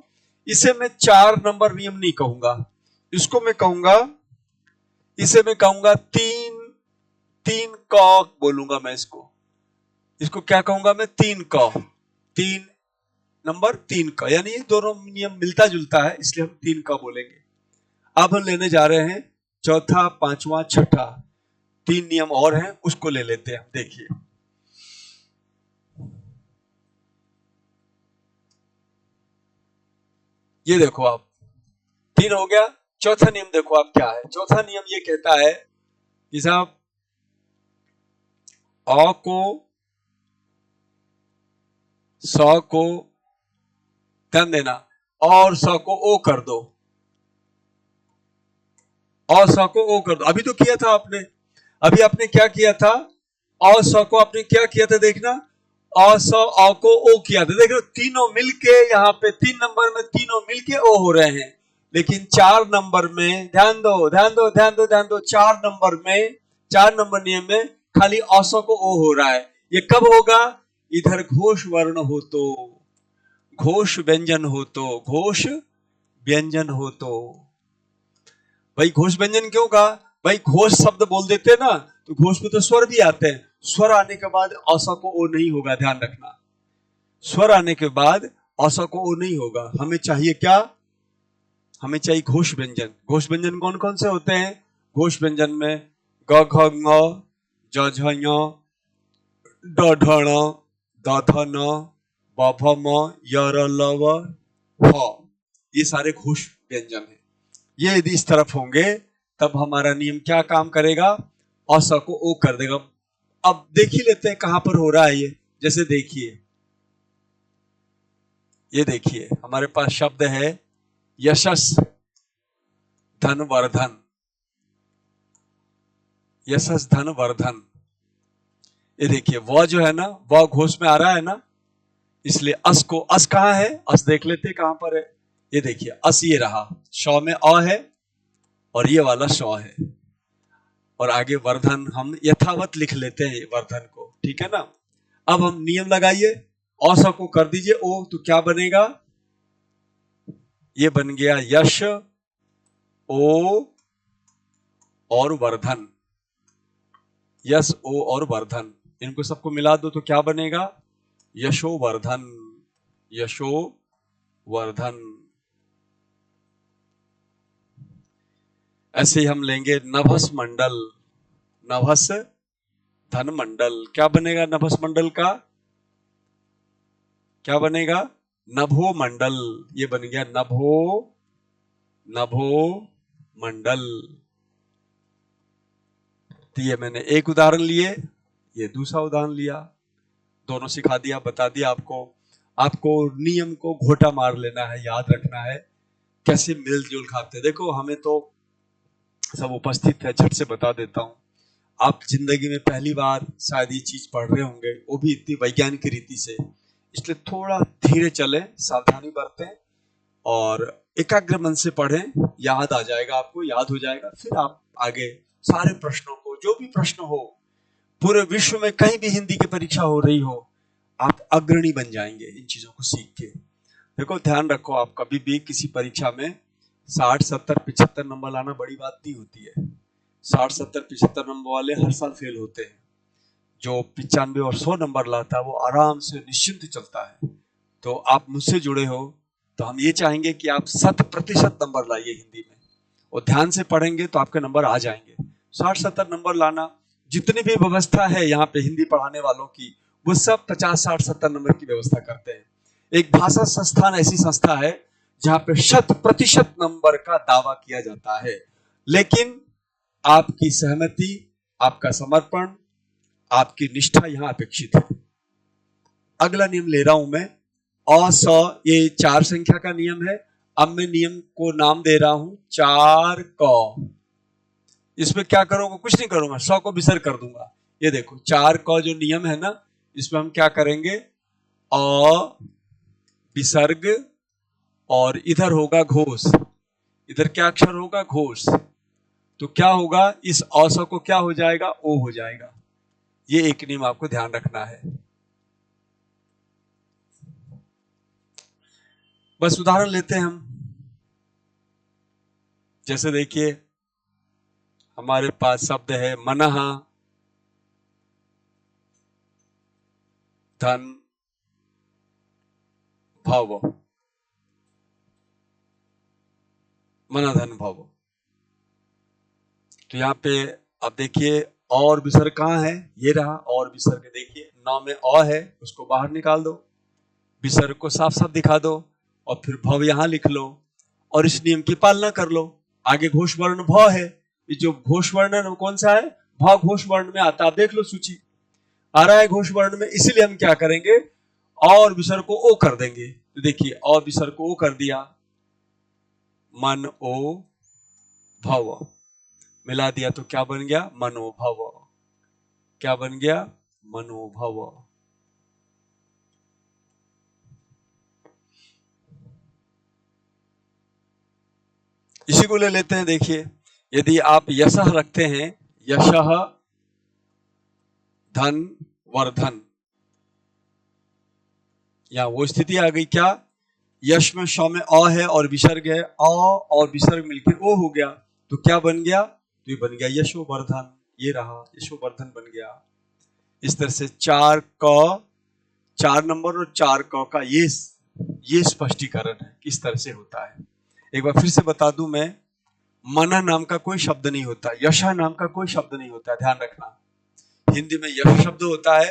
इसे मैं 4 नंबर नियम नहीं कहूंगा, इसको मैं कहूंगा, इसे मैं कहूंगा 3 क बोलूंगा मैं इसको क्या कहूंगा मैं, 3 क, 3 नंबर 3 क, यानी ये दोनों नियम मिलता जुलता है, इसलिए हम 3 क बोलेंगे। अब हम लेने जा रहे हैं चौथा, 5वां, 6ठा, 3 नियम और हैं, उसको ले लेते हैं। देखिए ये देखो आप, 3 हो गया। चौथा नियम देखो आप क्या है। चौथा नियम ये कहता है कि साहब अ को स को ध्यान देना और स को ओ कर दो, और स को ओ कर दो। अभी तो किया था आपने, अभी आपने क्या किया था, और स को आपने क्या किया था, देखना, अ स अ को ओ किया था। देखो तीनों मिलके यहाँ पे 3 नंबर में तीनों मिलके ओ हो रहे हैं, लेकिन 4 नंबर में ध्यान दो ध्यान दो ध्यान दो ध्यान दो, 4 नंबर में, 4 नंबर नियम में खाली अ स को ओ हो रहा है। ये कब होगा, इधर घोष वर्ण हो तो, घोष व्यंजन हो तो, घोष व्यंजन हो तो। भाई घोष व्यंजन क्यों कहा, भाई घोष शब्द बोल देते ना, तो घोष में तो स्वर भी आते हैं, स्वर आने के बाद असा को ओ नहीं होगा, ध्यान रखना। स्वर आने के बाद असा को ओ नहीं होगा। हमें चाहिए क्या, हमें चाहिए घोष व्यंजन। घोष व्यंजन कौन कौन से होते हैं, घोष व्यंजन में ग घ ङ, ज झ ञ, ड ढ ण, द ध न, ब भ म, य र ल व, ह, ये सारे घोष व्यंजन है। ये यदि इस तरफ होंगे तब हमारा नियम क्या काम करेगा, अस को ओ कर देगा। अब देख ही लेते हैं कहां पर हो रहा है ये। जैसे देखिए, ये देखिए हमारे पास शब्द है यशस धन वर्धन, यशस धन वर्धन। ये देखिए व जो है ना, व घोष में आ रहा है ना, इसलिए अस को, अस कहां है, अस देख लेते कहां पर है। ये देखिए अस ये रहा, श में अ है और ये वाला श है, और आगे वर्धन हम यथावत लिख लेते हैं वर्धन को, ठीक है ना। अब हम नियम लगाइए, औस को कर दीजिए ओ, तो क्या बनेगा, ये बन गया यश ओ और वर्धन, यश ओ और वर्धन, इनको सबको मिला दो तो क्या बनेगा, यशो वर्धन, यशो वर्धन। ऐसे ही हम लेंगे नभस मंडल, नभस धन मंडल, क्या बनेगा नभस मंडल का, क्या बनेगा, नभो मंडल, ये बन गया नभो, नभो मंडल। तो ये मैंने एक उदाहरण लिए, ये दूसरा उदाहरण लिया, दोनों सिखा दिया, बता दिया आपको। आपको नियम को घोटा मार लेना है, याद रखना है कैसे मिलजुल खाते। देखो हमें तो सब उपस्थित है, झट से बता देता हूं। आप जिंदगी में पहली बार शायद ये चीज पढ़ रहे होंगे, वो भी इतनी वैज्ञानिक रीति से, इसलिए थोड़ा धीरे चलें, सावधानी बरतें और एकाग्र मन से पढ़ें, याद आ जाएगा आपको, याद हो जाएगा। फिर आप आगे सारे प्रश्नों को, जो भी प्रश्न हो, पूरे विश्व में कहीं भी हिंदी की परीक्षा हो रही हो, आप अग्रणी बन जाएंगे इन चीजों को सीख के। देखो ध्यान रखो, आप कभी भी किसी परीक्षा में 60, 70, 75 नंबर लाना बड़ी बात नहीं होती है। 60, 70, 75 नंबर वाले हर साल फेल होते हैं। जो 95 और 100 नंबर लाता है वो आराम से निश्चिंत चलता है। तो आप मुझसे जुड़े हो तो हम ये चाहेंगे कि आप 100% नंबर लाइए हिंदी में, और ध्यान से पढ़ेंगे तो आपके नंबर आ जाएंगे। 60-70 नंबर लाना, जितनी भी व्यवस्था है यहाँ पे हिंदी पढ़ाने वालों की, वो सब 50-60-70 नंबर की व्यवस्था करते हैं। एक भाषा संस्थान ऐसी संस्था है जहां पे 100% नंबर का दावा किया जाता है, लेकिन आपकी सहमति, आपका समर्पण, आपकी निष्ठा यहां अपेक्षित है। अगला नियम ले रहा हूं मैं, अ स, ये 4 संख्या का नियम है। अब मैं नियम को नाम दे रहा हूं 4 क। इसमें क्या करूंगा? कुछ नहीं करूंगा, 100 को विसर्ग कर दूंगा। ये देखो 4 क जो नियम है ना, इसमें हम क्या करेंगे? अ विसर्ग, और इधर होगा घोष। इधर क्या अक्षर होगा? घोष। तो क्या होगा? इस अ स को क्या हो जाएगा? ओ हो जाएगा। ये एक नियम आपको ध्यान रखना है। बस उदाहरण लेते हैं हम। जैसे देखिए हमारे पास शब्द है मनः, धन, भव। मन धन भव। तो यहाँ पे अब देखिए और विसर्ग कहाँ है? ये रहा और विसर्ग। देखिए नौ में अ है, उसको बाहर निकाल दो, विसर्ग को साफ साफ दिखा दो, और फिर भव यहां लिख लो, और इस नियम की पालना कर लो। आगे घोष वर्ण भ है, ये जो घोष वर्ण है कौन सा है? भ घोष वर्ण में आता है। आप देख लो सूची, आ रहा है घोष वर्ण में, इसीलिए हम क्या करेंगे? और विसर्ग को ओ कर देंगे। तो देखिए और विसर्ग को ओ कर दिया, मन ओ भव, मिला दिया तो क्या बन गया? मनोभव। क्या बन गया? मनोभव। इसी को ले लेते हैं। देखिए यदि आप यशः रखते हैं, यशः धन वर्धन, यहां वो स्थिति आ गई। क्या? यश में श में अ है और विसर्ग है, अ और विसर्ग मिलकर ओ हो गया। तो क्या बन गया? तो ये बन गया यशोवर्धन। ये रहा यशोवर्धन बन गया। इस तरह से 4 क, 4 नंबर और 4 क का ये स्पष्टीकरण है किस तरह से होता है। एक बार फिर से बता दूं मैं, मन नाम का कोई शब्द नहीं होता, यशा नाम का कोई शब्द नहीं होता, ध्यान रखना। हिंदी में यश शब्द होता है,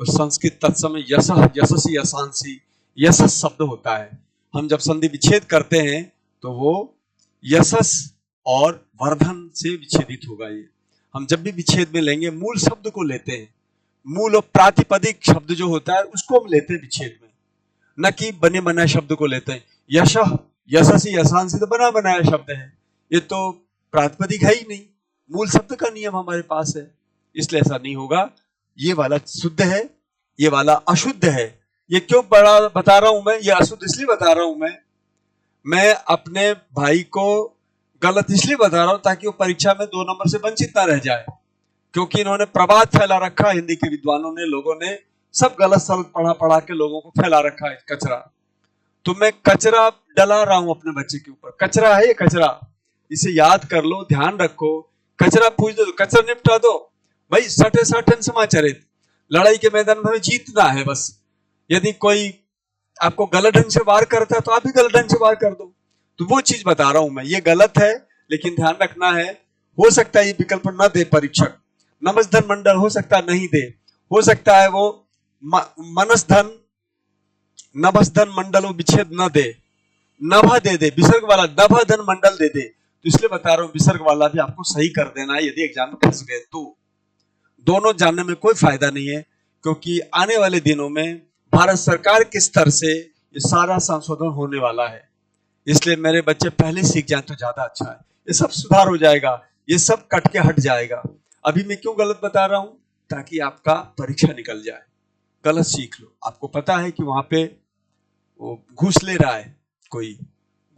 और संस्कृत तत्समय यश, यशसी, यशांसी, यश शब्द होता है। हम जब संधि विच्छेद करते हैं तो वो यशस और वर्धन से विच्छेदित होगा। ये हम जब भी विच्छेद में लेंगे मूल शब्द को लेते हैं, मूल और प्रातिपदिक शब्द जो होता है उसको हम लेते हैं विच्छेद में, न कि बने बनाए शब्द को लेते हैं। यश, यशसी, यशांसी तो बना बनाया शब्द है, ये तो प्रातिपदिक है ही नहीं, मूल शब्द का नियम हमारे पास है, इसलिए ऐसा नहीं होगा। ये वाला शुद्ध है, ये वाला अशुद्ध है। ये क्यों बड़ा बता रहा हूं मैं? ये अशुद्ध इसलिए बता रहा हूं मैं अपने भाई को गलत इसलिए बता रहा हूं ताकि वो परीक्षा में 2 नंबर से वंचित ना रह जाए, क्योंकि इन्होंने प्रवाद फैला रखा है, हिंदी के विद्वानों ने, लोगों ने सब गलत सलत पढ़ा पढ़ा के लोगों को फैला रखा है कचरा। तो मैं कचरा डला रहा हूं अपने बच्चे के ऊपर। कचरा है ये, कचरा, इसे याद कर लो, ध्यान रखो। कचरा पूछ दो, कचरा निपटा दो भाई। सटे सठन समाचरित, लड़ाई के मैदान में जीतना है बस। यदि कोई आपको गलत ढंग से वार करता है तो आप भी गलत ढंग से वार कर दो। तो वो चीज बता रहा हूं मैं, ये गलत है, लेकिन ध्यान रखना है। हो सकता है ये विकल्प न दे परीक्षक, नमस्धन मंडल हो सकता है नहीं दे, हो सकता है वो मनसधन नभसधन मंडल वो विच्छेद न दे, नभ दे दे, विसर्ग वाला नभ धन मंडल दे दे। तो इसलिए बता रहा हूं विसर्ग वाला भी आपको सही कर देना है यदि एग्जाम में फंस गए तो। दोनों जानने में कोई फायदा नहीं है, क्योंकि आने वाले दिनों में भारत सरकार के स्तर से ये सारा संशोधन होने वाला है। इसलिए मेरे बच्चे पहले सीख जाए तो ज्यादा अच्छा है। ये सब सुधार हो जाएगा, ये सब कट के हट जाएगा। अभी मैं क्यों गलत बता रहा हूं? ताकि आपका परीक्षा निकल जाए। गलत सीख लो, आपको पता है कि वहां पे वो घूस ले रहा है, कोई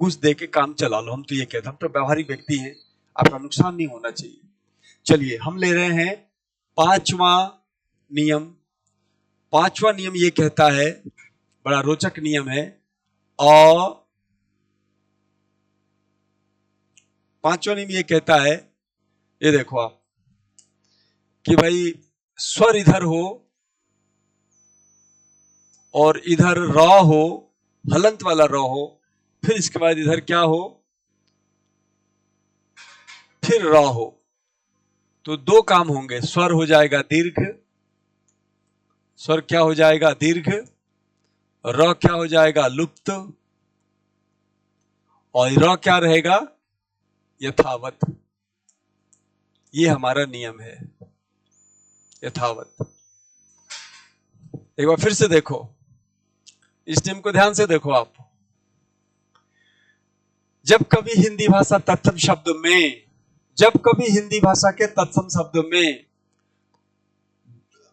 घूस दे के काम चला लो। हम तो ये कहते हैं, हम तो व्यवहारिक व्यक्ति हैं, आपका नुकसान नहीं होना चाहिए। चलिए हम ले रहे हैं 5वां नियम। 5वां नियम ये कहता है, बड़ा रोचक नियम है। 5वां नियम ये कहता है, ये देखो आप, कि भाई स्वर इधर हो और इधर र हो, हलंत वाला र हो, फिर इसके बाद इधर क्या हो, फिर र हो, तो दो काम होंगे, स्वर हो जाएगा दीर्घ, स्वर क्या हो जाएगा दीर्घ, र क्या हो जाएगा लुप्त, और र क्या रहेगा यथावत। ये हमारा नियम है, यथावत। एक बार फिर से देखो, इस नियम को ध्यान से देखो आप। जब कभी हिंदी भाषा तत्सम शब्द में, जब कभी हिंदी भाषा के तत्सम शब्द में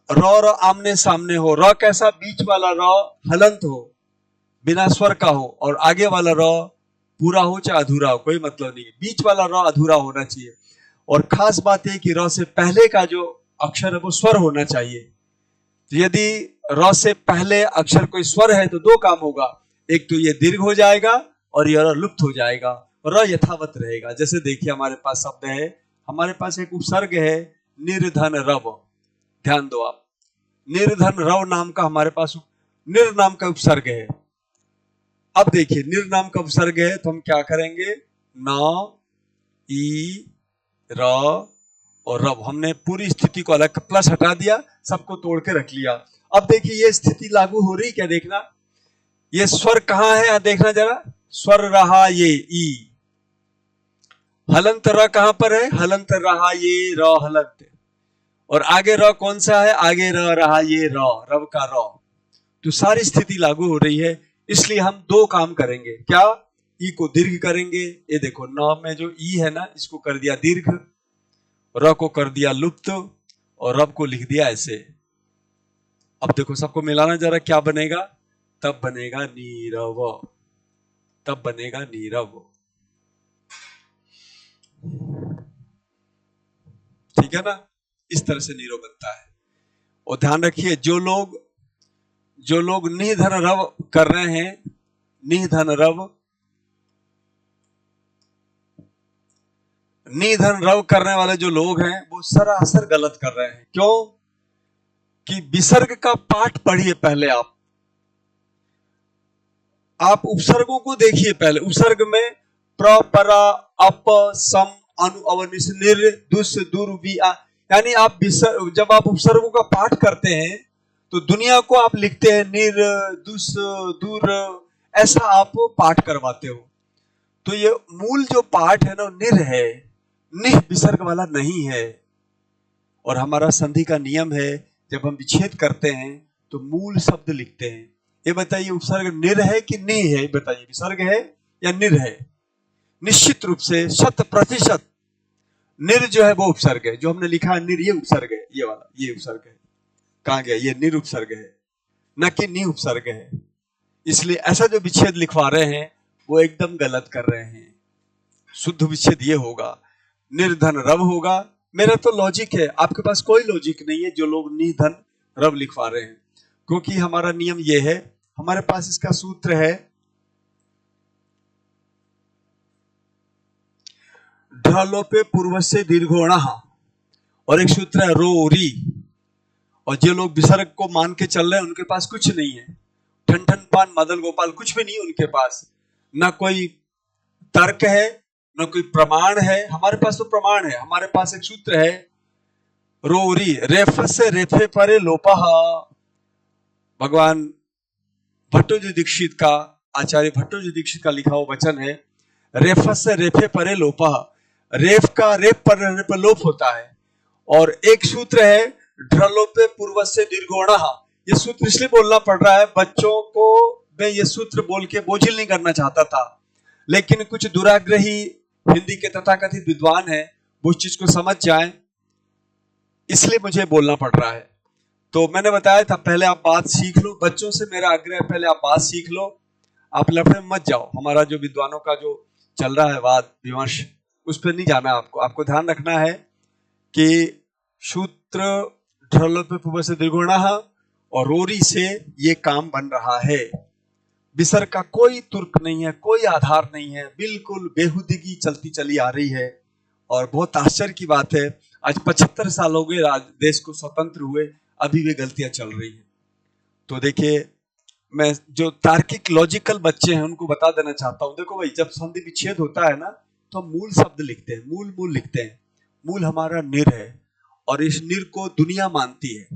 र और आमने सामने हो, र कैसा, बीच वाला र हलंत हो, बिना स्वर का हो, और आगे वाला र पूरा हो चाहे अधूरा हो, कोई मतलब नहीं, बीच वाला र अधूरा होना चाहिए। और खास बात है कि र से पहले का जो अक्षर है वो स्वर होना चाहिए। तो यदि र से पहले अक्षर कोई स्वर है तो दो काम होगा, एक तो ये दीर्घ हो जाएगा और ये र लुप्त हो जाएगा, र यथावत रहेगा। जैसे देखिए हमारे पास शब्द है, हमारे पास एक उपसर्ग है निर्धन रव, ध्यान दो आप, निर्धन रव नाम का हमारे पास निर नाम का उपसर्ग है। अब देखिए निर नाम का उपसर्ग है तो हम क्या करेंगे, न, ई, र और रव, हमने पूरी स्थिति को अलग, प्लस हटा दिया, सबको तोड़ के रख लिया। अब देखिए ये स्थिति लागू हो रही क्या, देखना ये स्वर कहां है, देखना जरा, स्वर रहा ये ई, हलंत र कहां पर है, हलंत रहा ये र हलंत, और आगे र कौन सा है, आगे र रहा ये र, रव का र। तो सारी स्थिति लागू हो रही है, इसलिए हम दो काम करेंगे, क्या, ई को दीर्घ करेंगे, ये देखो न में जो ई है ना, इसको कर दिया दीर्घ, र को कर दिया लुप्त, और रब को लिख दिया ऐसे। अब देखो सबको मिलाना जरा, क्या बनेगा, तब बनेगा नीरव, तब बनेगा नीरव, ठीक है ना, इस तरह से नीरव बनता है। और ध्यान रखिए जो लोग निधन रव कर रहे हैं, निधन रव करने वाले जो लोग हैं वो सरासर गलत कर रहे हैं। क्यों कि विसर्ग का पाठ पढ़िए पहले, आप उपसर्गों को देखिए पहले। उपसर्ग में प्र, परा, अप, सम, अनु, अवनिश, निर, दुस, दुर, वि, आ, यानी आप जब आप उपसर्गों का पाठ करते हैं तो दुनिया को आप लिखते हैं निर, दुस, दूर, ऐसा आप पाठ करवाते हो। तो ये मूल जो पाठ है ना निर है, निह विसर्ग वाला नहीं है। और हमारा संधि का नियम है, जब हम विच्छेद करते हैं तो मूल शब्द लिखते हैं। ये बताइए उपसर्ग निर है कि निह है, बताइए विसर्ग है या निर है। निश्चित रूप से 100% निर जो है वो उपसर्ग है, जो हमने लिखा है निर, ये उपसर्ग है, ये वाला ये उपसर्ग है। कहां गया, ये निर उपसर्ग है, न कि नि उपसर्ग है। इसलिए ऐसा जो विच्छेद लिखवा रहे हैं वो एकदम गलत कर रहे हैं। शुद्ध विच्छेद ये होगा, निर्धन रव होगा। मेरा तो लॉजिक है, आपके पास कोई लॉजिक नहीं है जो लोग निधन रव लिखवा रहे हैं, क्योंकि हमारा नियम ये है, हमारे पास इसका सूत्र है ढलोपे पूर्व से दीर्घोण, और एक सूत्र है रोरी। और जो लोग विसर्ग को मान के चल रहे हैं उनके पास कुछ नहीं है, ठन ठन पान मदन गोपाल कुछ भी नहीं है उनके पास, ना कोई तर्क है न कोई प्रमाण है। हमारे पास तो प्रमाण है, हमारे पास एक सूत्र है रोरी, रेफ से रेफे परे लोपा। भगवान भट्टोजी दीक्षित का, आचार्य भट्टोजी दीक्षित का लिखा हुआ वचन है, रेफ से रेफे परे लोपा, रेफ का रेफ पर रहने पर लोप होता है। और एक सूत्र है ढलोपे पूर्व से दीर्घोण। ये सूत्र इसलिए बोलना पड़ रहा है, बच्चों को मैं ये सूत्र बोल के बोझिल नहीं करना चाहता था, लेकिन कुछ दुराग्रही हिंदी के तथाकथित विद्वान है, वो उस चीज को समझ जाएं, इसलिए मुझे बोलना पड़ रहा है। तो मैंने बताया था पहले आप बात सीख लो, बच्चों से मेरा आग्रह है पहले आप बात सीख लो, आप लफड़े में मत जाओ। हमारा जो विद्वानों का जो चल रहा है वाद विमर्श, उस पर नहीं जाना है आपको। आपको ध्यान रखना है कि सूत्र ढलोपे पूर्व से दीर्घोण और रोरी से ये काम बन रहा है। विसर्ग का कोई तुर्क नहीं है, कोई आधार नहीं है, बिल्कुल बेहुदगी चलती चली आ रही है। और बहुत आश्चर्य की बात है, आज 75 साल हो गए देश को स्वतंत्र हुए, अभी भी गलतियां चल रही हैं। तो देखिए मैं जो तार्किक लॉजिकल बच्चे हैं उनको बता देना चाहता हूं। देखो भाई, जब संधि विच्छेद होता है ना, तो हम मूल शब्द लिखते हैं, मूल मूल लिखते हैं। मूल हमारा निर है, और इस निर को दुनिया मानती है,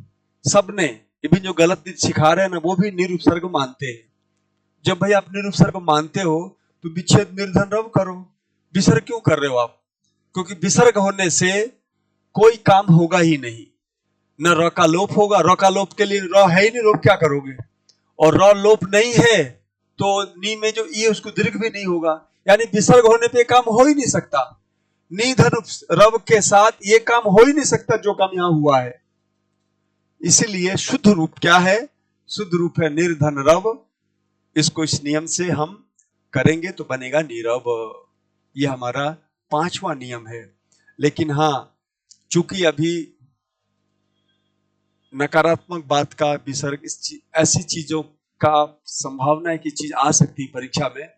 सबने। इवन जो गलत सिखा रहे हैं ना, वो भी निर उपसर्ग मानते हैं। जब भाई आप निर उपसर्ग मानते हो, तो विच्छेद निर्धन रव करो। विसर्ग क्यों कर रहे हो आप? क्योंकि विसर्ग होने से कोई काम होगा ही नहीं, न र का लोप होगा। र का लोप के लिए र है ही नहीं, लोप क्या करोगे? और र लोप नहीं है तो नी में जो ई है उसको दीर्घ भी नहीं होगा, यानी विसर्ग होने पे काम हो ही नहीं सकता। निधन रव के साथ ये काम हो ही नहीं सकता जो काम यहां हुआ है। इसीलिए शुद्ध रूप क्या है? शुद्ध रूप है निर्धन रव। इसको इस नियम से हम करेंगे तो बनेगा नीरव। ये हमारा 5वां नियम है। लेकिन हाँ, चूंकि अभी नकारात्मक बात का विसर्ग, ऐसी चीजों का संभावना है कि चीज आ सकती है परीक्षा में,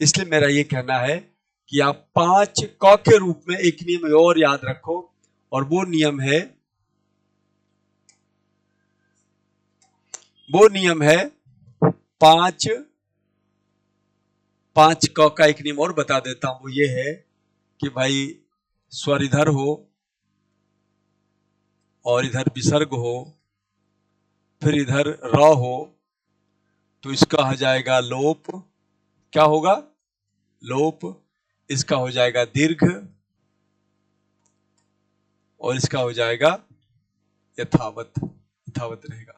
इसलिए मेरा ये कहना है कि आप 5 क के रूप में एक नियम और याद रखो, और वो नियम है 5 क का एक नियम और बता देता हूं। वो ये है कि भाई स्वर इधर हो और इधर विसर्ग हो, फिर इधर र हो, तो इसका हो जाएगा लोप। क्या होगा? लोप। इसका हो जाएगा दीर्घ, और इसका हो जाएगा यथावत। यथावत रहेगा।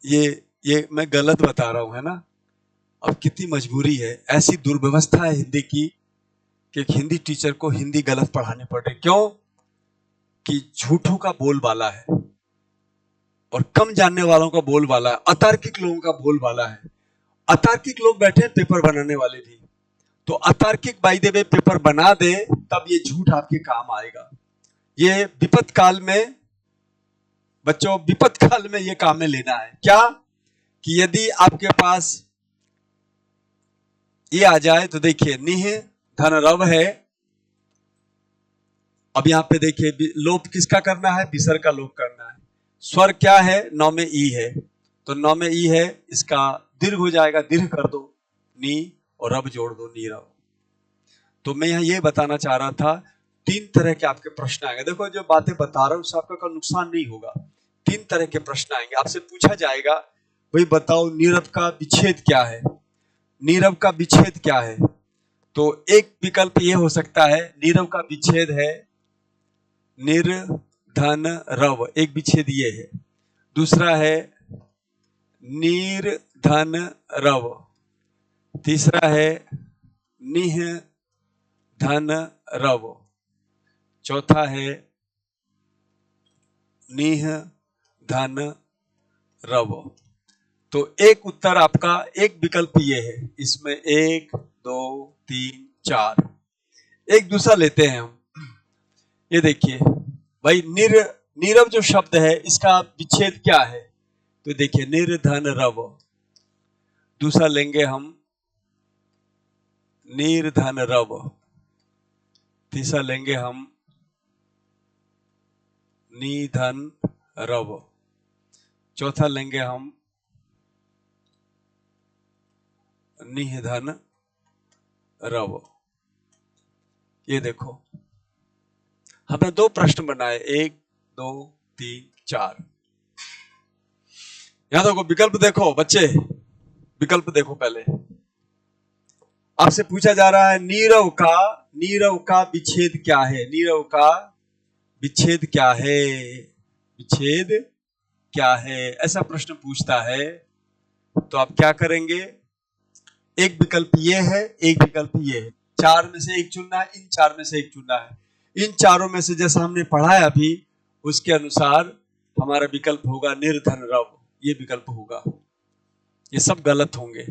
ये मैं गलत बता रहा हूं, है ना? अब कितनी मजबूरी है, ऐसी दुर्व्यवस्था है हिंदी की कि एक हिंदी टीचर को हिंदी गलत पढ़ाने पड़ रही। क्यों? कि झूठों का बोलबाला है, और कम जानने वालों का बोलबाला है, अतार्किक लोगों का बोलबाला है। अतार्किक लोग बैठे हैं पेपर बनाने वाले भी, तो अतार्किक बाई द वे पेपर बना दे, तब ये झूठ आपके काम आएगा। ये विपत काल में बच्चों, विपत काल में ये काम में लेना है। क्या? कि यदि आपके पास ये आ जाए, तो देखिए निह धन रव है। अब यहां पे देखिए लोप किसका करना है? विसर्ग का लोप करना है। स्वर क्या है? नौ में ई है, तो नौ में ई है, इसका दीर्घ हो जाएगा, दीर्घ कर दो नी, और रब जोड़ दो नी रव। तो मैं यहां ये बताना चाह रहा था, 3 तरह के आपके प्रश्न आएंगे। देखो, जो बातें बता रहा हूं उससे आपका कोई नुकसान नहीं होगा। 3 तरह के प्रश्न आएंगे। आपसे पूछा जाएगा, भाई बताओ नीरव का विच्छेद क्या है? नीरव का विच्छेद क्या है? तो एक विकल्प ये हो सकता है, नीरव का विच्छेद है निर धन रव, एक विच्छेद ये है। दूसरा है नीर धन रव। तीसरा है निह धन रव। चौथा है निह धन रव। तो एक उत्तर आपका, एक विकल्प ये है। इसमें 1 2 3 4। एक दूसरा लेते हैं हम। ये देखिए भाई, नीरव जो शब्द है, इसका विच्छेद क्या है? तो देखिए निर्धन रव। दूसरा लेंगे हम निर्धन रव। तीसरा लेंगे हम निधन रव। चौथा लेंगे हम निधन रव। ये देखो, हमने 2 प्रश्न बनाए, 1 2 3 4। यहां देखो विकल्प, देखो बच्चे, विकल्प देखो। पहले आपसे पूछा जा रहा है नीरव का विच्छेद क्या है? नीरव का विच्छेद क्या है? विच्छेद क्या है? ऐसा प्रश्न पूछता है, तो आप क्या करेंगे? एक विकल्प ये है, एक विकल्प ये है। 4 में से एक चुनना है, इन 4 में से एक चुनना है। इन चारों में से जैसा हमने पढ़ा है अभी, उसके अनुसार हमारा विकल्प होगा निर्धन रव। ये विकल्प होगा। ये सब गलत होंगे।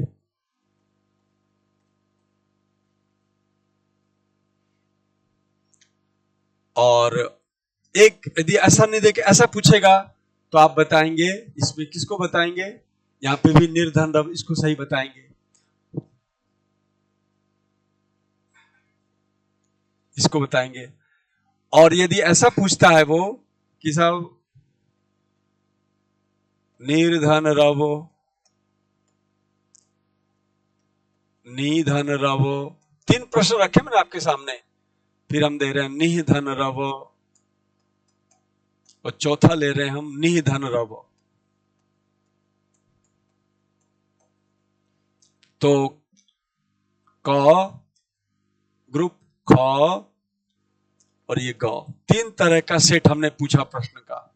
और एक यदि ऐसा नहीं देखे, ऐसा पूछेगा, तो आप बताएंगे, इसमें किसको बताएंगे? यहां पे भी निर्धन रव, इसको सही बताएंगे। इसको बताएंगे। और यदि ऐसा पूछता है वो कि साहब निर्धन रवो, निधन रवो, 3 प्रश्न रखे मैंने आपके सामने, फिर हम दे रहे हैं निधन रवो, और चौथा ले रहे हैं हम निधन रवो। तो क ग्रुप, ख और ये ग, 3 तरह का सेट हमने पूछा प्रश्न का।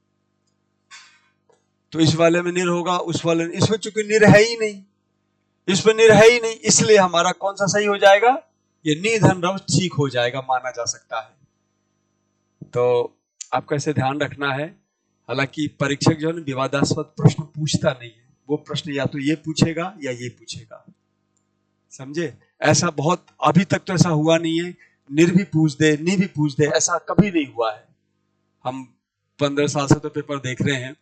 तो इस वाले में निर होगा, उस वाले में, इसमें चूंकि निर है ही नहीं, इसमें निर है ही नहीं, इसलिए हमारा कौन सा सही हो जाएगा, ये निधन रव ठीक हो जाएगा, माना जा सकता है। तो आपको ऐसे ध्यान रखना है। हालांकि परीक्षक जो है विवादास्पद प्रश्न पूछता नहीं है, वो प्रश्न या तो ये पूछेगा या ये पूछेगा, समझे। ऐसा बहुत अभी तक तो ऐसा हुआ नहीं है, निर भी पूछ दे, नि भी पूछ दे, ऐसा कभी नहीं हुआ है। हम 15 साल से तो पेपर देख रहे हैं,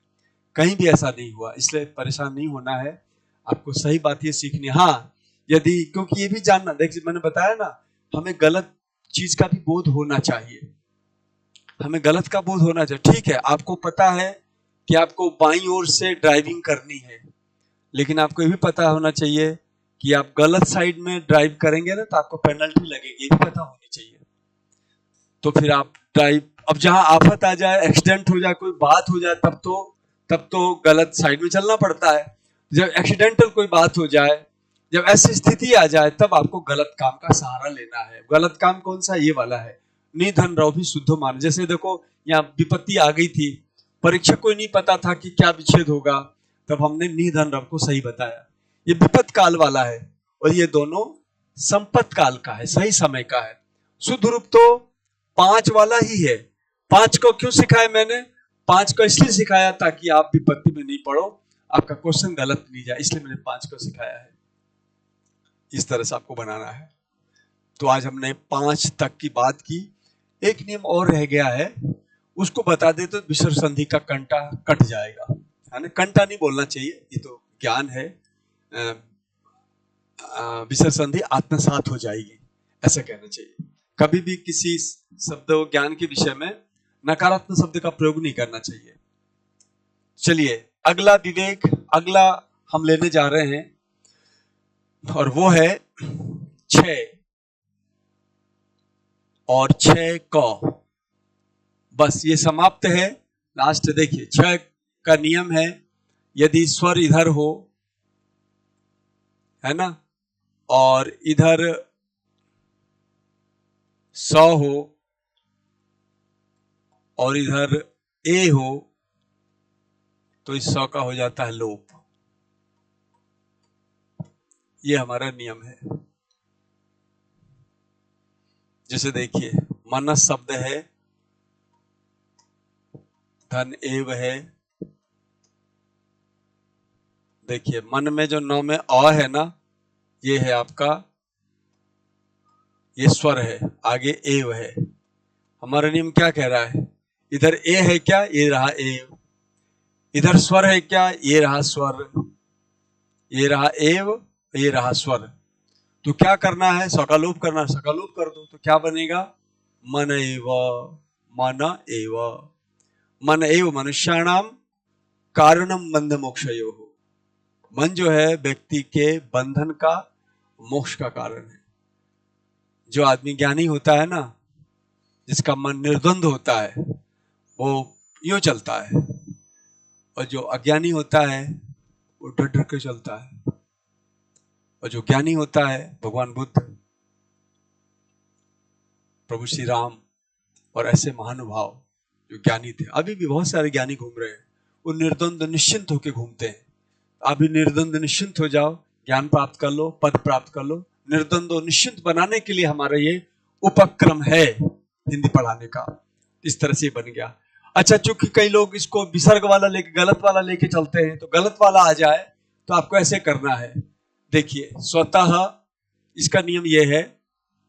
कहीं भी ऐसा नहीं हुआ, इसलिए परेशान नहीं होना है। आपको सही बात ये सीखनी, हाँ यदि, क्योंकि ये भी जानना, देखिए मैंने बताया ना, हमें गलत चीज का भी बोध होना चाहिए, हमें गलत का बोध होना चाहिए। ठीक है, आपको पता है कि आपको बाईं ओर से ड्राइविंग करनी है, लेकिन आपको ये भी पता होना चाहिए कि आप गलत साइड में ड्राइव करेंगे ना तो आपको पेनल्टी लगेगी, ये भी पता होनी चाहिए। तो फिर आप ड्राइव, अब जहां आफत आ जाए, एक्सीडेंट हो जाए, कोई बात हो जाए, तब तो गलत साइड में चलना पड़ता है। जब एक्सीडेंटल कोई बात हो जाए, जब ऐसी स्थिति आ जाए, तब आपको गलत काम का सहारा लेना है। गलत काम कौन सा, ये वाला है, निधन रव भी शुद्ध मान। जैसे देखो यहाँ विपत्ति आ गई थी, परीक्षक को नहीं पता था कि क्या विच्छेद होगा, तब हमने निधन रव को सही बताया। ये विपत्त काल वाला है और ये दोनों संपत्त काल का है, सही समय का है। शुद्ध रूप तो 5 वाला ही है। 5 को क्यों सिखाया मैंने, 5 को इसलिए सिखाया ताकि आप विपत्ति में नहीं पढ़ो, आपका क्वेश्चन गलत नहीं जाए, इसलिए मैंने 5 को सिखाया है। इस तरह से आपको बनाना है। तो आज हमने 5 तक की बात की। एक नियम और रह गया है, उसको बता दे तो विसर्ग संधि का कंटा कट जाएगा, है ना। कंटा नहीं बोलना चाहिए, ये तो ज्ञान है। विसर्ग संधि आत्मसात हो जाएगी, ऐसा कहना चाहिए। कभी भी किसी शब्द ज्ञान के विषय में नकारात्मक शब्द का प्रयोग नहीं करना चाहिए। चलिए अगला विवेक, अगला हम लेने जा रहे हैं, और वो है 6 और 6 क। बस ये समाप्त है। लास्ट देखिए, 6 का नियम है, यदि स्वर इधर हो, है ना, और इधर स हो और इधर ए हो, तो इस स का हो जाता है लोप। ये हमारा नियम है। जैसे देखिए, मनस शब्द है, धन एव है। देखिए मन में जो 9 में अ है ना, ये है आपका, ये स्वर है, आगे एव है। हमारा नियम क्या कह रहा है, इधर ए है क्या, ये रहा एव, इधर स्वर है क्या, ये रहा स्वर, ये रहा एव, ये रहा स्वर। तो क्या करना है, सकालोप करना, सकालोप कर दो, तो क्या बनेगा, मन एव, मन एव, मन एव मनुष्याणाम कारणम बंध मोक्षयोः। मन जो है व्यक्ति के बंधन का, मोक्ष का कारण है। जो आदमी ज्ञानी होता है ना, जिसका मन निर्द्वंद होता है, वो यूं चलता है, और जो अज्ञानी होता है वो डर डर के चलता है। और जो ज्ञानी होता है, भगवान बुद्ध, प्रभु श्री राम और ऐसे महानुभाव जो ज्ञानी थे, अभी भी बहुत सारे ज्ञानी घूम रहे हैं, वो निर्द्वंद निश्चिंत होकर घूमते हैं। अभी निर्द्वंद निश्चिंत हो जाओ, ज्ञान प्राप्त कर लो, पद प्राप्त कर लो। निर्द्वंद और निश्चिंत बनाने के लिए हमारा ये उपक्रम है हिंदी पढ़ाने का। इस तरह से बन गया। अच्छा, चूंकि कई लोग इसको विसर्ग वाला लेके, गलत वाला लेके चलते हैं, तो गलत वाला आ जाए तो आपको ऐसे करना है। देखिए स्वतः इसका नियम ये है,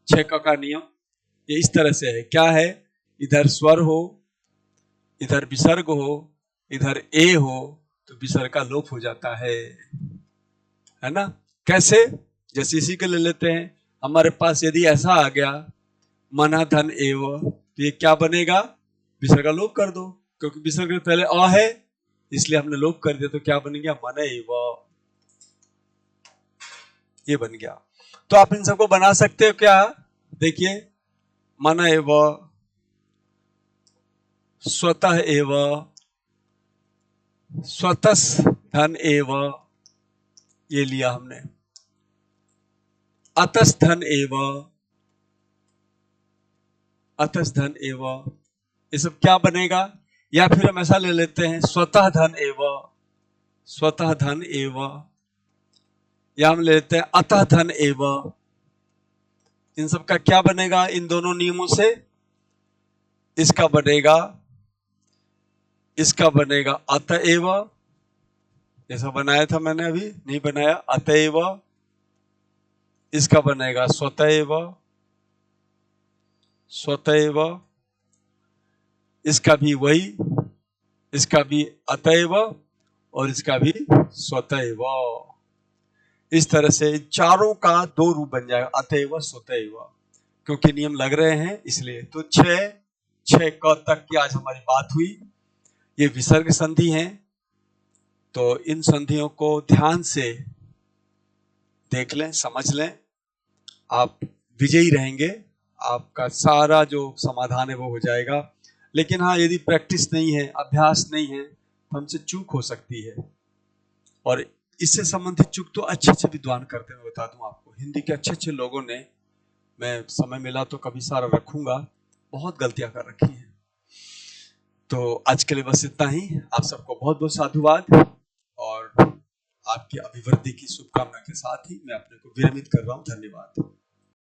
6 का नियम ये इस तरह से है। क्या है, इधर स्वर हो, इधर विसर्ग हो, इधर ए हो, तो विसर्ग का लोप हो जाता है ना। कैसे, जैसे इसी के ले लेते हैं, हमारे पास यदि ऐसा आ गया, मना धन एव, तो ये क्या बनेगा, विसर्ग का लोप कर दो, क्योंकि विसर्ग के पहले अ है इसलिए हमने लोप कर दिया, तो क्या बन गया, मन एव, ये बन गया। तो आप इन सबको बना सकते हो क्या, देखिए, मन एव, स्वतः एव, स्वतः धन एव, ये लिया हमने, अतस धन एव, अतस धन एव, ये सब क्या बनेगा, या फिर हम ऐसा ले लेते हैं, स्वतः धन एव, स्वतः धन एव, या हम ले लेते हैं अतः धन एव। इन सब का क्या बनेगा, इन दोनों नियमों से इसका बनेगा अतएव, जैसा बनाया था मैंने, अभी नहीं बनाया, अतएव, इसका बनेगा स्वतएव, स्वतएव, इसका भी वही, इसका भी अतएव और इसका भी स्वतएव। इस तरह से चारों का दो रूप बन जाएगा, अतएव स्वतएव, क्योंकि नियम लग रहे हैं इसलिए। तो 6 क तक की आज हमारी बात हुई। ये विसर्ग संधि हैं, तो इन संधियों को ध्यान से देख लें, समझ लें, आप विजयी रहेंगे, आपका सारा जो समाधान है वो हो जाएगा। लेकिन हाँ, यदि प्रैक्टिस नहीं है, अभ्यास नहीं है, तो हमसे चूक हो सकती है। और इससे संबंधित चूक तो अच्छे अच्छे विद्वान करते हैं, मैं बता दूं आपको, हिंदी के अच्छे अच्छे लोगों ने, मैं समय मिला तो कभी सारा रखूंगा, बहुत गलतियां कर रखी हैं। तो आज के लिए बस इतना ही। आप सबको बहुत बहुत साधुवाद और आपकी अभिवृद्धि की शुभकामना के साथ ही मैं अपने को विरमित कर रहा हूं। धन्यवाद।